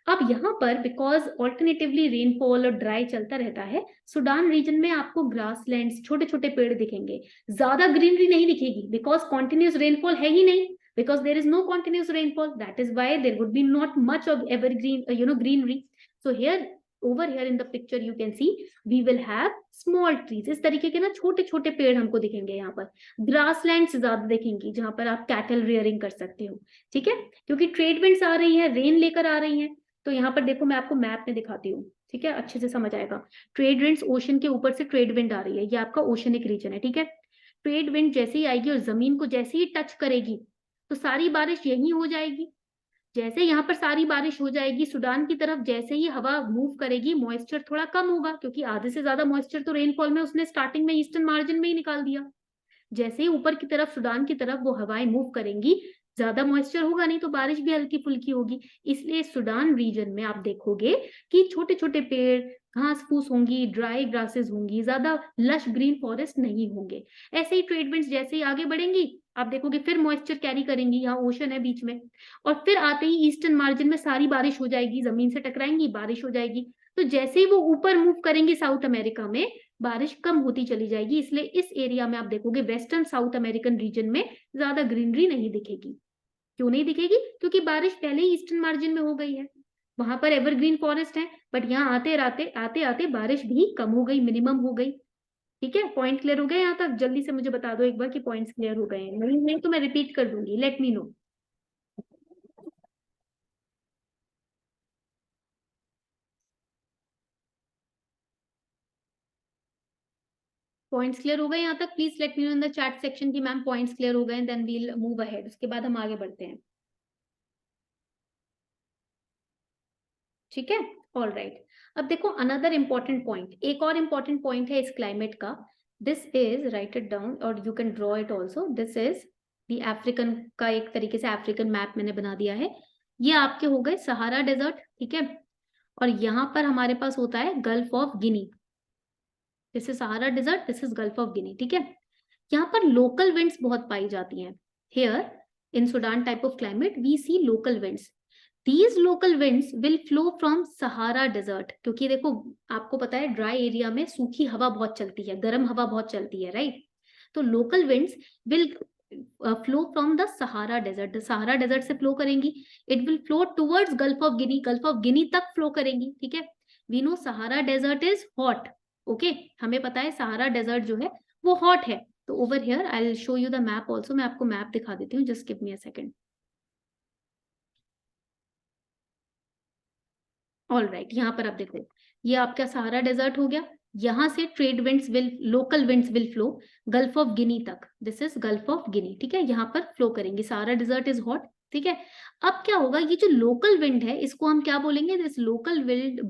अब यहाँ पर बिकॉज ऑल्टरनेटिवली रेनफॉल और ड्राई चलता रहता है, सुडान रीजन में आपको ग्रासलैंड्स, छोटे छोटे पेड़ दिखेंगे, ज्यादा ग्रीनरी नहीं दिखेगी बिकॉज कॉन्टिन्यूस रेनफॉल है ही नहीं, because there is no continuous rainfall, that is why there would be not much of evergreen greenery. So here, over here in the picture you can see we will have small trees, इस तरीके के ना छोटे छोटे पेड़ हमको दिखेंगे। यहाँ पर ग्रासलैंड्स ज्यादा दिखेंगी जहां पर आप कैटल रियरिंग कर सकते हो, ठीक है, क्योंकि ट्रेड विंड्स आ रही है, रेन लेकर आ रही है। तो यहाँ पर देखो, मैं आपको मैप में दिखाती हूँ, ठीक है, अच्छे से समझ आएगा। ट्रेड विंड्स, ओशन के ऊपर से ट्रेड विंड आ रही है, ये आपका ओशनिक रीजन है, ठीक है। ट्रेड विंड जैसे ही आएगी और जमीन को जैसे ही टच करेगी तो सारी बारिश यहीं हो जाएगी। जैसे यहाँ पर सारी बारिश हो जाएगी, सूडान की तरफ जैसे ही हवा मूव करेगी, मॉइस्चर थोड़ा कम होगा, क्योंकि आधे से ज्यादा मॉइस्चर तो रेनफॉल में उसने स्टार्टिंग में ईस्टर्न मार्जिन में ही निकाल दिया। जैसे ही ऊपर की तरफ, सूडान की तरफ वो हवाएं मूव करेंगी, ज्यादा मॉइस्चर होगा नहीं तो बारिश भी हल्की फुल्की होगी। इसलिए सूडान रीजन में आप देखोगे कि छोटे छोटे पेड़, घास फूस होंगी, ड्राई ग्रासेस होंगी, ज्यादा लश ग्रीन फॉरेस्ट नहीं होंगे। ऐसे ही ट्रेड विंड्स जैसे ही आगे बढ़ेंगी, आप देखोगे फिर मॉइस्चर कैरी करेंगी, यहाँ ओशन है बीच में, और फिर आते ही ईस्टर्न मार्जिन में सारी बारिश हो जाएगी, जमीन से टकराएंगी, बारिश हो जाएगी। तो जैसे ही वो ऊपर मूव करेंगे साउथ अमेरिका में, बारिश कम होती चली जाएगी। इसलिए इस एरिया में आप देखोगे वेस्टर्न साउथ अमेरिकन रीजन में ज्यादा ग्रीनरी नहीं दिखेगी। क्यों नहीं दिखेगी? क्योंकि बारिश पहले ही ईस्टर्न मार्जिन में हो गई है, वहां पर एवरग्रीन फॉरेस्ट है। बट यहाँ आते आते बारिश भी कम हो गई, मिनिमम हो गई। ठीक है, पॉइंट क्लियर हो गया यहाँ तक? जल्दी से मुझे बता दो एक बार कि पॉइंट्स क्लियर हो गए हैं। नहीं तो मैं रिपीट कर दूंगी, late me no. Points clear हो गए यहाँ तक? Please let me know in the chat section की मैम पॉइंट्स क्लियर हो गए, देन वील मूव अहेड, उसके बाद हम आगे बढ़ते हैं। ठीक है, ऑल राइट। अब देखो अनदर इंपॉर्टेंट पॉइंट, एक और इंपॉर्टेंट पॉइंट है इस क्लाइमेट का। This is, write it down और you can draw it also, this is the African का, एक तरीके से अफ्रीकन मैप मैंने बना दिया है। ये आपके हो गए सहारा डेजर्ट, ठीक है, और यहाँ पर हमारे पास होता है Gulf of Guinea. This is Sahara desert, this is Gulf of Guinea, ठीक है। यहाँ पर लोकल विंड्स बहुत पाई जाती हैं। Here in Sudan type of climate we see local winds. These local winds will flow from Sahara Desert, क्योंकि देखो आपको पता है ड्राई एरिया में सूखी हवा बहुत चलती है, गर्म हवा बहुत चलती है, राइट। तो local winds will flow from the Sahara desert, Sahara desert से फ्लो करेंगी। It will flow towards Gulf of Guinea, Gulf of Guinea तक फ्लो करेंगी, ठीक है। We know Sahara desert is hot, okay, हमें पता है सहारा डेजर्ट जो है वो हॉट है। तो over here I will show you the map also, मैं आपको मैप दिखा देती हूँ, just give me a second. All right, यहाँ पर आप देखो, ये आपका सहारा डेजर्ट हो गया। यहाँ से trade winds will, local winds will flow Gulf of Guinea तक, this is Gulf of Guinea, ठीक है, यहाँ पर फ्लो करेंगी। सहारा डेजर्ट इज हॉट, ठीक है। अब क्या होगा, ये जो लोकल विंड है इसको हम क्या बोलेंगे? This local wind,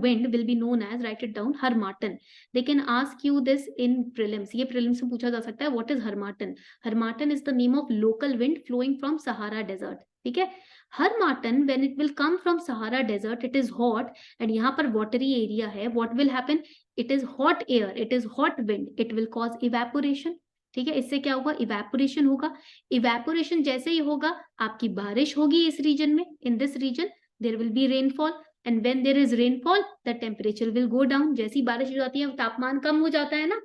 wind will be known as, write it down, harmattan. They can ask you this in prelims, ये प्रीलिम्स में पूछा जा सकता है, what is harmattan? Harmattan is the name of local wind flowing from Sahara desert, ठीक है। Harmattan, when it will come from Sahara Desert, it is hot, and यहाँ पर watery area है, what will happen? It is hot air, it is hot wind, it will cause evaporation, ठीक है। इससे क्या होगा? इवेपोरेशन होगा। इवेपोरेशन जैसे ही होगा, आपकी बारिश होगी इस रीजन में, in this region there will be rainfall, and when there is rainfall the temperature will go down. जैसी बारिश हो जाती है तापमान कम हो जाता है ना,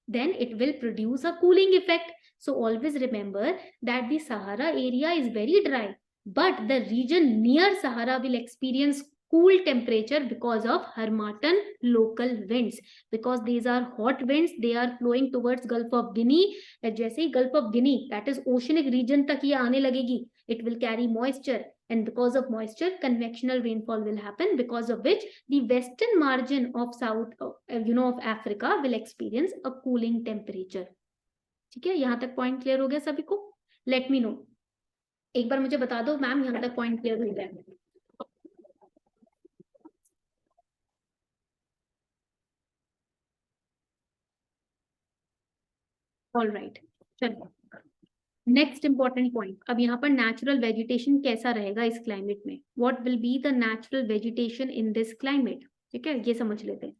then it will produce a cooling effect. So always remember that the Sahara area is very dry, but the region near Sahara will experience cool temperature because of Harmattan local winds, because these are hot winds, they are flowing towards Gulf of Guinea. जैसे ही Gulf of Guinea, that is oceanic region तक ये आने लगेगी, it will carry moisture, and because of moisture convectional rainfall will happen, because of which the western margin of south of Africa will experience a cooling temperature. ठीक है, यहाँ तक पॉइंट क्लियर हो गया सभी को? लेट मी नो, एक बार मुझे बता दो मैम यहाँ तक पॉइंट क्लियर हो गया? ऑल राइट, चलो नेक्स्ट इंपॉर्टेंट पॉइंट, अब यहाँ पर नेचुरल वेजिटेशन कैसा रहेगा इस क्लाइमेट में, what will be the natural vegetation in this climate, ठीक है, ये समझ लेते हैं।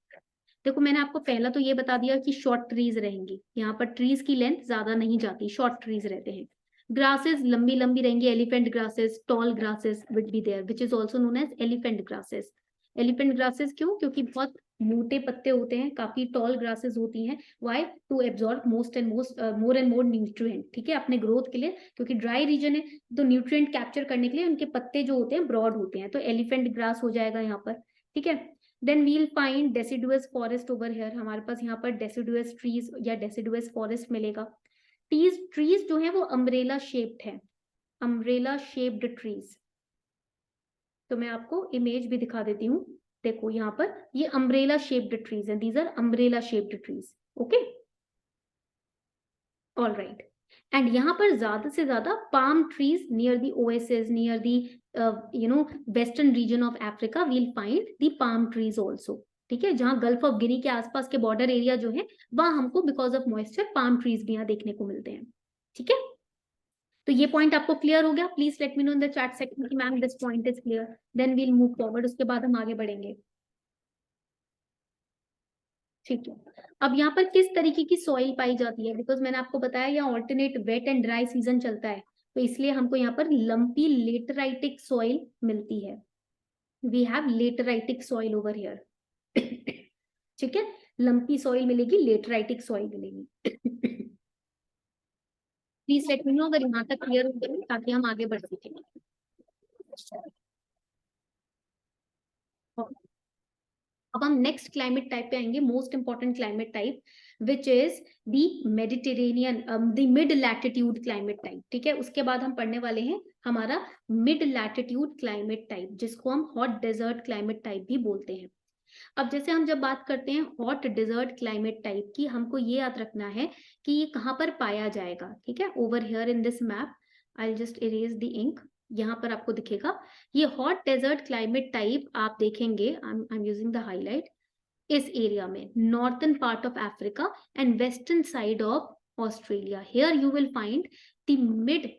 देखो मैंने आपको पहला तो ये बता दिया कि शॉर्ट ट्रीज रहेंगी, यहाँ पर ट्रीज की लेंथ ज्यादा नहीं जाती, शॉर्ट ट्रीज रहते हैं। ग्रासेस लंबी लंबी रहेंगी, elephant grasses, tall grasses will be there which is also known as elephant grasses. Elephant grasses क्यों, क्योंकि बहुत मोटे पत्ते होते हैं, काफी टॉल ग्रासेस होती हैं, why to absorb more and more nutrient, ठीक है, अपने ग्रोथ के लिए, क्योंकि ड्राई रीजन है तो न्यूट्रिएंट कैप्चर करने के लिए उनके पत्ते जो होते हैं ब्रॉड होते हैं, तो एलिफेंट ग्रास हो जाएगा यहाँ पर, ठीक है। Then we'll find deciduous forest over here, हमारे पास यहाँ पर डेसिडुअस ट्रीज या डेसिडुअस फॉरेस्ट मिलेगा। ट्रीज जो है वो अम्ब्रेला शेप्ड है, अम्ब्रेला शेप्ड ट्रीज, तो मैं आपको इमेज भी दिखा देती हूँ, देखो यहाँ पर ये अम्ब्रेला शेप्ड ट्रीज हैं, these are umbrella shaped trees, okay, all right. And यहाँ पर ज्यादा से ज्यादा palm trees near the oasis, near the western region of Africa we'll find the palm trees also, ठीक है, जहाँ गल्फ ऑफ गिनी के आसपास के बॉर्डर एरिया जो है वहां हमको because of moisture palm trees भी यहाँ देखने को मिलते हैं, ठीक है। तो ये पॉइंट आपको क्लियर हो गया, please let me know in the chat section कि ma'am this point is clear, then we'll move forward, उसके बाद हम आगे बढ़ेंगे, ठीक है। अब यहाँ पर किस तरीके की सॉइल पाई जाती है, बिकॉज मैंने आपको बताया यहाँ alternate wet and dry season चलता है, तो इसलिए हमको यहाँ पर लंपी लेटराइटिक सॉइल मिलती है, we have lateritic soil over here, ठीक है, लंपी सॉइल मिलेगी, लेटराइटिक सॉइल मिलेगी। प्लीज लेट मी नो अगर यहाँ तक क्लियर हो गया, ताकि हम आगे बढ़ सकें। अब हम नेक्स्ट क्लाइमेट टाइप पे आएंगे, most important climate type which is the Mediterranean, the mid latitude climate type, ठीक है। उसके बाद हम पढ़ने वाले हैं हमारा मिड लैटिट्यूड क्लाइमेट टाइप, जिसको हम हॉट डेजर्ट क्लाइमेट टाइप भी बोलते हैं। अब जैसे हम जब बात करते हैं हॉट डेजर्ट क्लाइमेट टाइप की, हमको ये याद रखना है कि ये कहाँ पर पाया जाएगा, ठीक है। Over here in this map, I just erase the ink, यहाँ पर आपको दिखेगा ये हॉट डेजर्ट क्लाइमेट टाइप, आप देखेंगे, I am using the highlight, इस एरिया में northern part of Africa and western side of Australia, here you will find the mid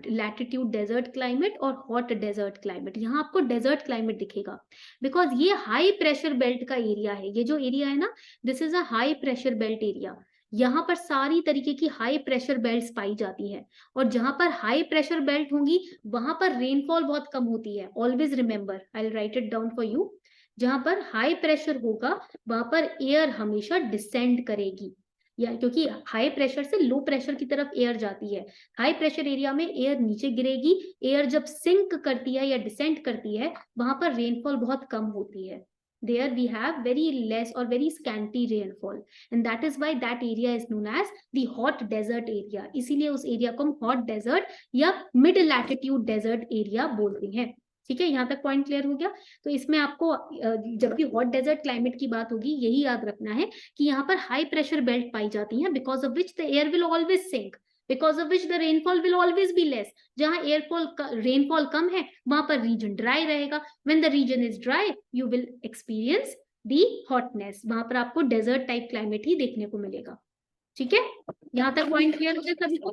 latitude desert climate और हॉट डेजर्ट क्लाइमेट, यहाँ आपको डेजर्ट क्लाइमेट दिखेगा, बिकॉज ये हाई प्रेशर बेल्ट का एरिया है, ये जो एरिया है ना, this is a high pressure belt area, यहाँ पर सारी तरीके की हाई प्रेशर बेल्ट्स पाई जाती है, और जहां पर हाई प्रेशर बेल्ट होंगी वहां पर रेनफॉल बहुत कम होती है, always remember, I will write it down for you, जहां पर हाई प्रेशर होगा वहां पर एयर हमेशा डिसेंड करेगी, या क्योंकि हाई प्रेशर से लो प्रेशर की तरफ एयर जाती है, हाई प्रेशर एरिया में एयर नीचे गिरेगी, एयर जब सिंक करती है या डिसेंड करती है वहां पर रेनफॉल बहुत कम होती है, there we have very less or very scanty rainfall, and that is why that area is known as the hot desert area, इसीलिए उस एरिया को हम hot desert या mid latitude desert area बोलते हैं, ठीक है। यहाँ तक पॉइंट क्लियर हो गया। तो इसमें आपको जब भी हॉट डेजर्ट क्लाइमेट की बात होगी यही याद रखना है कि यहाँ पर हाई प्रेशर बेल्ट पाई जाती हैं, because of which the air will always sink, because of which the rainfall will always be less, जहां रेनफॉल कम है वहां पर रीजन ड्राई रहेगा, when the region is dry you will experience the hotness, वहां पर आपको डेजर्ट टाइप क्लाइमेट ही देखने को मिलेगा, ठीक है। यहाँ तक पॉइंट क्लियर हो गया सभी को,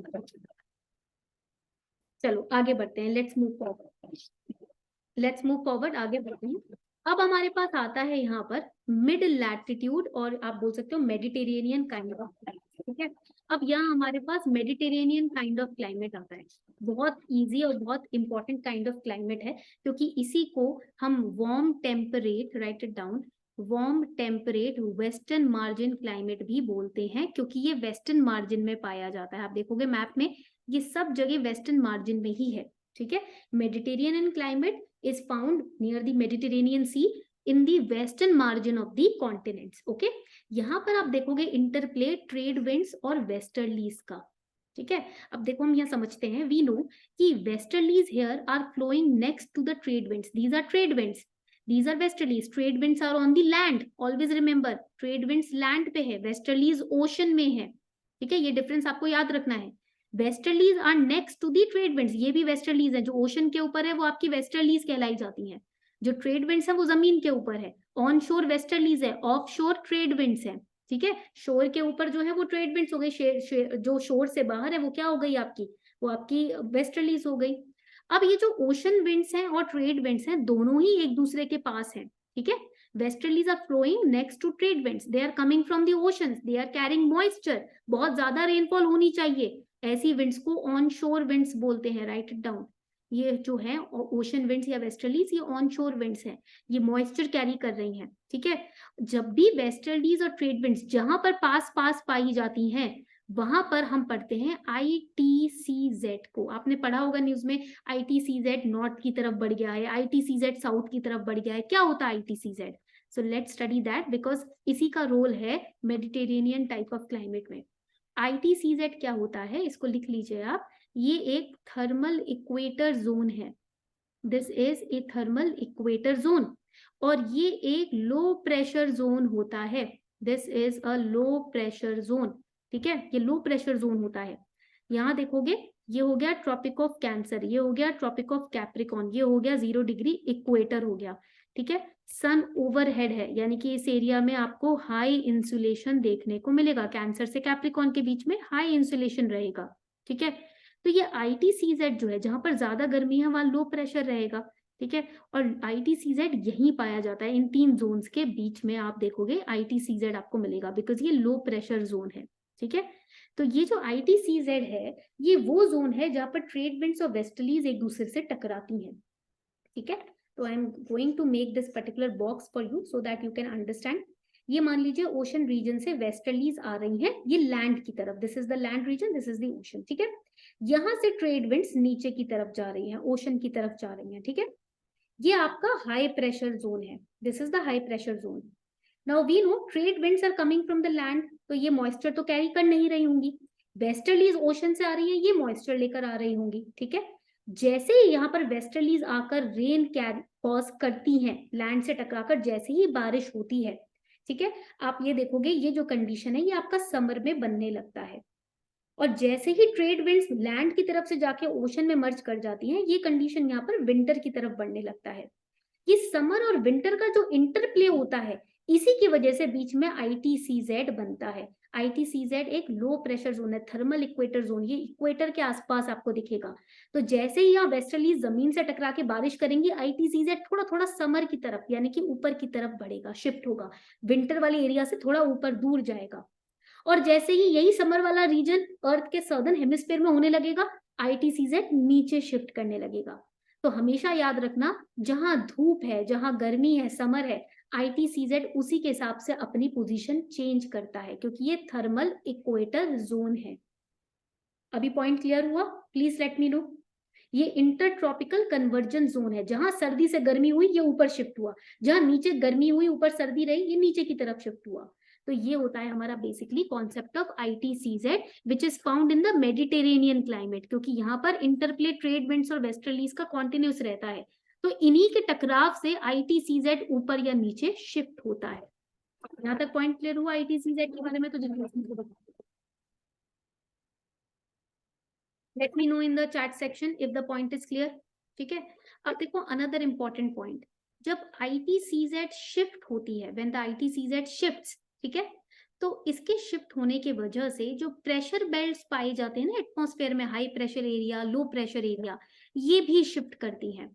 चलो आगे बढ़ते हैं, लेट्स मूव फॉरवर्ड, आगे बढ़ते हैं। अब हमारे पास आता है यहाँ पर मिड लैटिट्यूड और आप बोल सकते हो मेडिटेरेनियन काइंड ऑफ क्लाइमेट, ठीक है। अब यहाँ हमारे पास मेडिटेरेनियन काइंड ऑफ क्लाइमेट आता है, बहुत इजी और बहुत इंपॉर्टेंट काइंड ऑफ क्लाइमेट है, क्योंकि इसी को हम warm temperate, right it down, warm temperate western margin climate भी बोलते हैं, क्योंकि ये वेस्टर्न मार्जिन में पाया जाता है, आप देखोगे मैप में ये सब जगह वेस्टर्न मार्जिन में ही है, ठीक है। Mediterranean climate is found near the Mediterranean Sea in the western margin of the continents, okay। यहाँ पर आप देखोगे इंटरप्ले ट्रेड विंड्स और वेस्टर्लीज का, ठीक है। अब देखो हम यहाँ समझते हैं, वी नो कि westerlies here are flowing next to the trade winds, these are trade winds, these are westerlies, trade winds are on the land, always remember trade winds land पे है, westerlies ocean में है, ठीक है, ये डिफरेंस आपको याद रखना है। Westerlies are next to the trade winds, ये भी वेस्टर्लीज है, जो ओशन के ऊपर है वो आपकी वेस्टर्लीज कहलाई जाती हैं, जो ट्रेड विंड्स है वो जमीन के ऊपर है, ऑन शोर वेस्टर्लीज है, ऑफ शोर ट्रेड विंड्स है, ठीक है। शोर के ऊपर जो है वो ट्रेड विंड्स हो गई, जो शोर से बाहर है वो क्या हो गई आपकी वो आपकी वेस्टर्लीज हो गई। अब ये जो ओशन विंड्स हैं और ट्रेड विंड्स हैं, दोनों ही एक दूसरे के पास हैं, ठीक है। Westerlies are flowing next to trade winds, they are coming from the oceans, they are carrying moisture, बहुत ज्यादा रेनफॉल होनी चाहिए, ऐसी विंड्स को ऑन शोर विंड्स बोलते हैं, राइट इट डाउन। ये जो है ओशन विंड्स या वेस्टर्लीज, ये ऑन शोर विंड्स हैं, ये मॉइस्चर कैरी कर रही हैं, ठीक है। जब भी वेस्टर्लीज और ट्रेड विंड्स जहां पर पास पास पाई जाती हैं, वहां पर हम पढ़ते हैं ITCZ को। आपने पढ़ा होगा न्यूज में, ITCZ नॉर्थ की तरफ बढ़ गया है, ITCZ साउथ की तरफ बढ़ गया है। क्या होता है ITCZ? So let's study that, because इसी का रोल है मेडिटेरेनियन टाइप ऑफ क्लाइमेट में। ITCZ क्या होता है, इसको लिख लीजिए आप। ये एक थर्मल इक्वेटर जोन है, this is a thermal equator zone, और ये एक लो प्रेशर जोन होता है, this is a low pressure zone, ठीक है। ये लो प्रेशर जोन होता है। यहाँ देखोगे, ये हो गया ट्रॉपिक ऑफ कैंसर, ये हो गया ट्रॉपिक ऑफ कैप्रिकॉन, ये हो गया 0 डिग्री इक्वेटर हो गया, ठीक है। सन ओवरहेड है, यानी कि इस एरिया में आपको हाई इंसुलेशन देखने को मिलेगा, कैंसर से कैप्रिकॉन के बीच में हाई इंसुलेशन रहेगा, ठीक है। तो ये ITCZ जो है, जहां पर ज्यादा गर्मी है वहां लो प्रेशर रहेगा, ठीक है। और ITCZ यहीं पाया जाता है, इन 3 जोन्स के बीच में आप देखोगे ITCZ आपको मिलेगा, बिकॉज ये लो प्रेशर जोन है, ठीक है। तो ये जो ITCZ है, ये वो जोन है जहां पर ट्रेड विंड्स और वेस्टर्लीज एक दूसरे से टकराती हैं, ठीक है। तो I am going to make this particular box for you so that you can understand. ये मान लीजिए ओशन रीजन से वेस्टर्लीज आ रही हैं, ये लैंड की तरफ, this is the land region, this is the ocean, ठीक है। यहां से ट्रेड विंड्स नीचे की तरफ जा रही हैं, ओशन की तरफ जा रही हैं, ठीक है। ये आपका हाई प्रेशर जोन है, this is the high pressure zone. Now we know trade winds are coming from the land, तो ये मॉइस्चर तो कैरी कर नहीं रही होंगी। वेस्टर्लीज ओशन से आ रही है, ये मॉइस्चर लेकर आ रही होंगी, ठीक है। जैसे ही यहाँ पर वेस्टर्लीज आकर रेन कैरी कॉज करती हैं, लैंड से टकराकर जैसे ही बारिश होती है, ठीक है, आप ये देखोगे ये जो कंडीशन है ये आपका समर में बनने लगता है। और जैसे ही ट्रेड विंड्स लैंड की तरफ से जाके ओशन में मर्ज कर जाती हैं, ये कंडीशन यहाँ पर विंटर की तरफ बढ़ने लगता है। ये समर और विंटर का जो इंटरप्ले होता है, इसी की वजह से बीच में ITCZ बनता है। ITCZ एक लो प्रेशर जोन है, थर्मल इक्वेटर जोन, ये इक्वेटर के आसपास आपको दिखेगा। तो जैसे ही यहाँ वेस्टर्लीज जमीन से टकरा के बारिश करेंगी, ITCZ थोड़ा थोड़ा समर की तरफ यानी कि ऊपर की तरफ बढ़ेगा, शिफ्ट होगा, विंटर वाले एरिया से थोड़ा ऊपर दूर जाएगा। और जैसे ही यही समर वाला रीजन अर्थ के सदर्न हेमिस्फीयर में होने लगेगा, ITCZ नीचे शिफ्ट करने लगेगा। तो हमेशा याद रखना, जहां धूप है, जहां गर्मी है, समर है, ITCZ उसी के हिसाब से अपनी पोजीशन चेंज करता है, क्योंकि ये थर्मल इक्वेटर जोन है। अभी पॉइंट क्लियर हुआ? Please let me no. ये इंटरट्रॉपिकल कन्वर्जन जोन है, जहां सर्दी से गर्मी हुई ये ऊपर शिफ्ट हुआ, जहां नीचे गर्मी हुई ऊपर सर्दी रही ये नीचे की तरफ शिफ्ट हुआ। तो ये होता है हमारा basically concept of ITCZ which is found in the Mediterranean climate, क्योंकि यहाँ पर इंटरप्ले ट्रेड विंड्स और वेस्टर्लीज का कॉन्टिन्यूस रहता है। तो इन्हीं के टकराव से ITCZ ऊपर या नीचे शिफ्ट होता है। यहाँ तक पॉइंट क्लियर हुआ ITCZ के बारे में? तो जल्दी let me know in the chat section if the point is clear, ठीक है। अब देखो another important point, जब ITCZ शिफ्ट होती है, when the ITCZ shifts, ठीक है, तो इसके शिफ्ट होने के वजह से जो प्रेशर बेल्ट्स पाए जाते हैं ना एटमॉस्फेयर में, high pressure area, low pressure area, ये भी शिफ्ट करती हैं।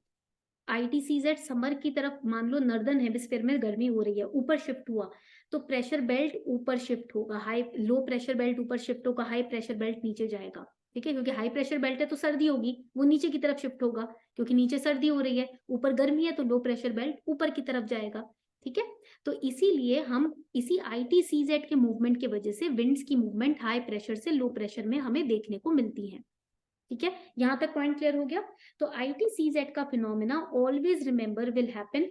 ITCZ समर की तरफ, मान लो नॉर्दर्न हेमिस्फीयर में गर्मी हो रही है, ऊपर शिफ्ट हुआ, तो प्रेशर बेल्ट ऊपर शिफ्ट होगा, हाई लो प्रेशर बेल्ट ऊपर शिफ्ट होगा, हाई प्रेशर बेल्ट नीचे जाएगा, ठीक है। क्योंकि हाई प्रेशर बेल्ट है तो सर्दी होगी, वो नीचे की तरफ शिफ्ट होगा, क्योंकि नीचे सर्दी हो रही है, ऊपर गर्मी है तो लो प्रेशर बेल्ट ऊपर की तरफ जाएगा, ठीक है। तो इसीलिए हम इसी ITCZ के मूवमेंट की वजह से विंड्स की मूवमेंट हाई प्रेशर से लो प्रेशर में हमें देखने को मिलती है, ठीक है। यहां तक पॉइंट क्लियर हो गया? तो ITCZ का phenomena always remember will happen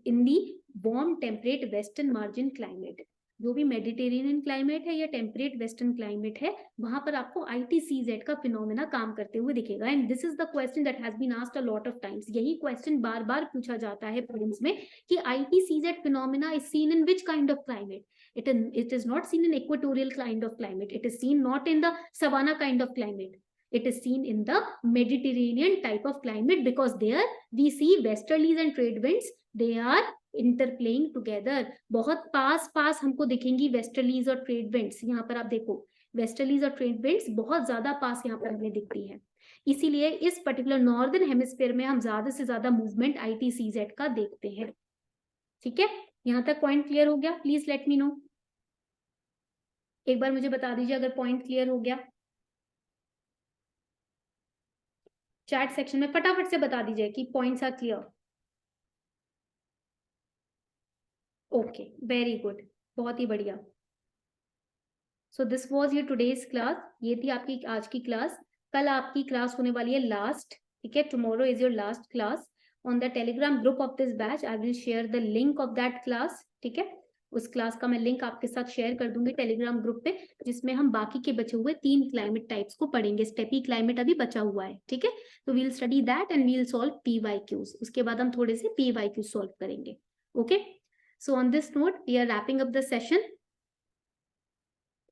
in the warm temperate western margin climate. जो भी मेडिटेरेनियन क्लाइमेट है या टेम्परेट वेस्टर्न क्लाइमेट है, वहां पर आपको ITCZ का फिनोमेना काम करते हुए दिखेगा। And this is the question that has been asked a lot of times. यही क्वेश्चन बार बार पूछा जाता है प्रीलिम्स में कि ITCZ phenomena is seen in which kind of climate? It is not seen in equatorial kind of climate. It is seen not in the savanna kind of climate. It is seen in the Mediterranean type of climate, because there we see westerlies and trade winds, they are interplaying together. बहुत पास पास हमको दिखेंगी वेस्टर्लीज और ट्रेड विंड्स। यहाँ पर आप देखो, वेस्टर्लीज और ट्रेड विंड्स बहुत ज्यादा पास यहाँ पर हमें दिखती है, इसीलिए इस पर्टिकुलर नॉर्दर्न हेमिस्फीयर में हम ज्यादा से ज्यादा मूवमेंट ITCZ का देखते हैं। ठीक है, यहाँ तक पॉइंट क्लियर हो गया? प्लीज लेट मी नो, एक बार मुझे बता दीजिए अगर पॉइंट क्लियर हो गया। चैट सेक्शन में फटाफट से बता दीजिए कि points are clear. Okay, very good, बहुत ही बढ़िया। So this was your today's class, ये थी आपकी आज की क्लास। कल आपकी क्लास होने वाली है लास्ट, ठीक है, tomorrow is your last class. On the Telegram group of this batch I will share the link of that class, ठीक है, उस क्लास का मैं लिंक आपके साथ शेयर कर दूंगी टेलीग्राम ग्रुप पे, जिसमें हम बाकी के बचे हुए 3 क्लाइमेट टाइप्स को पढ़ेंगे। स्टेपी क्लाइमेट अभी बचा हुआ है, ठीक है, तो we'll study that and we'll solve PYQs। उसके बाद हम थोड़े से PYQ सॉल्व करेंगे। Okay, so on this note we are wrapping up the session.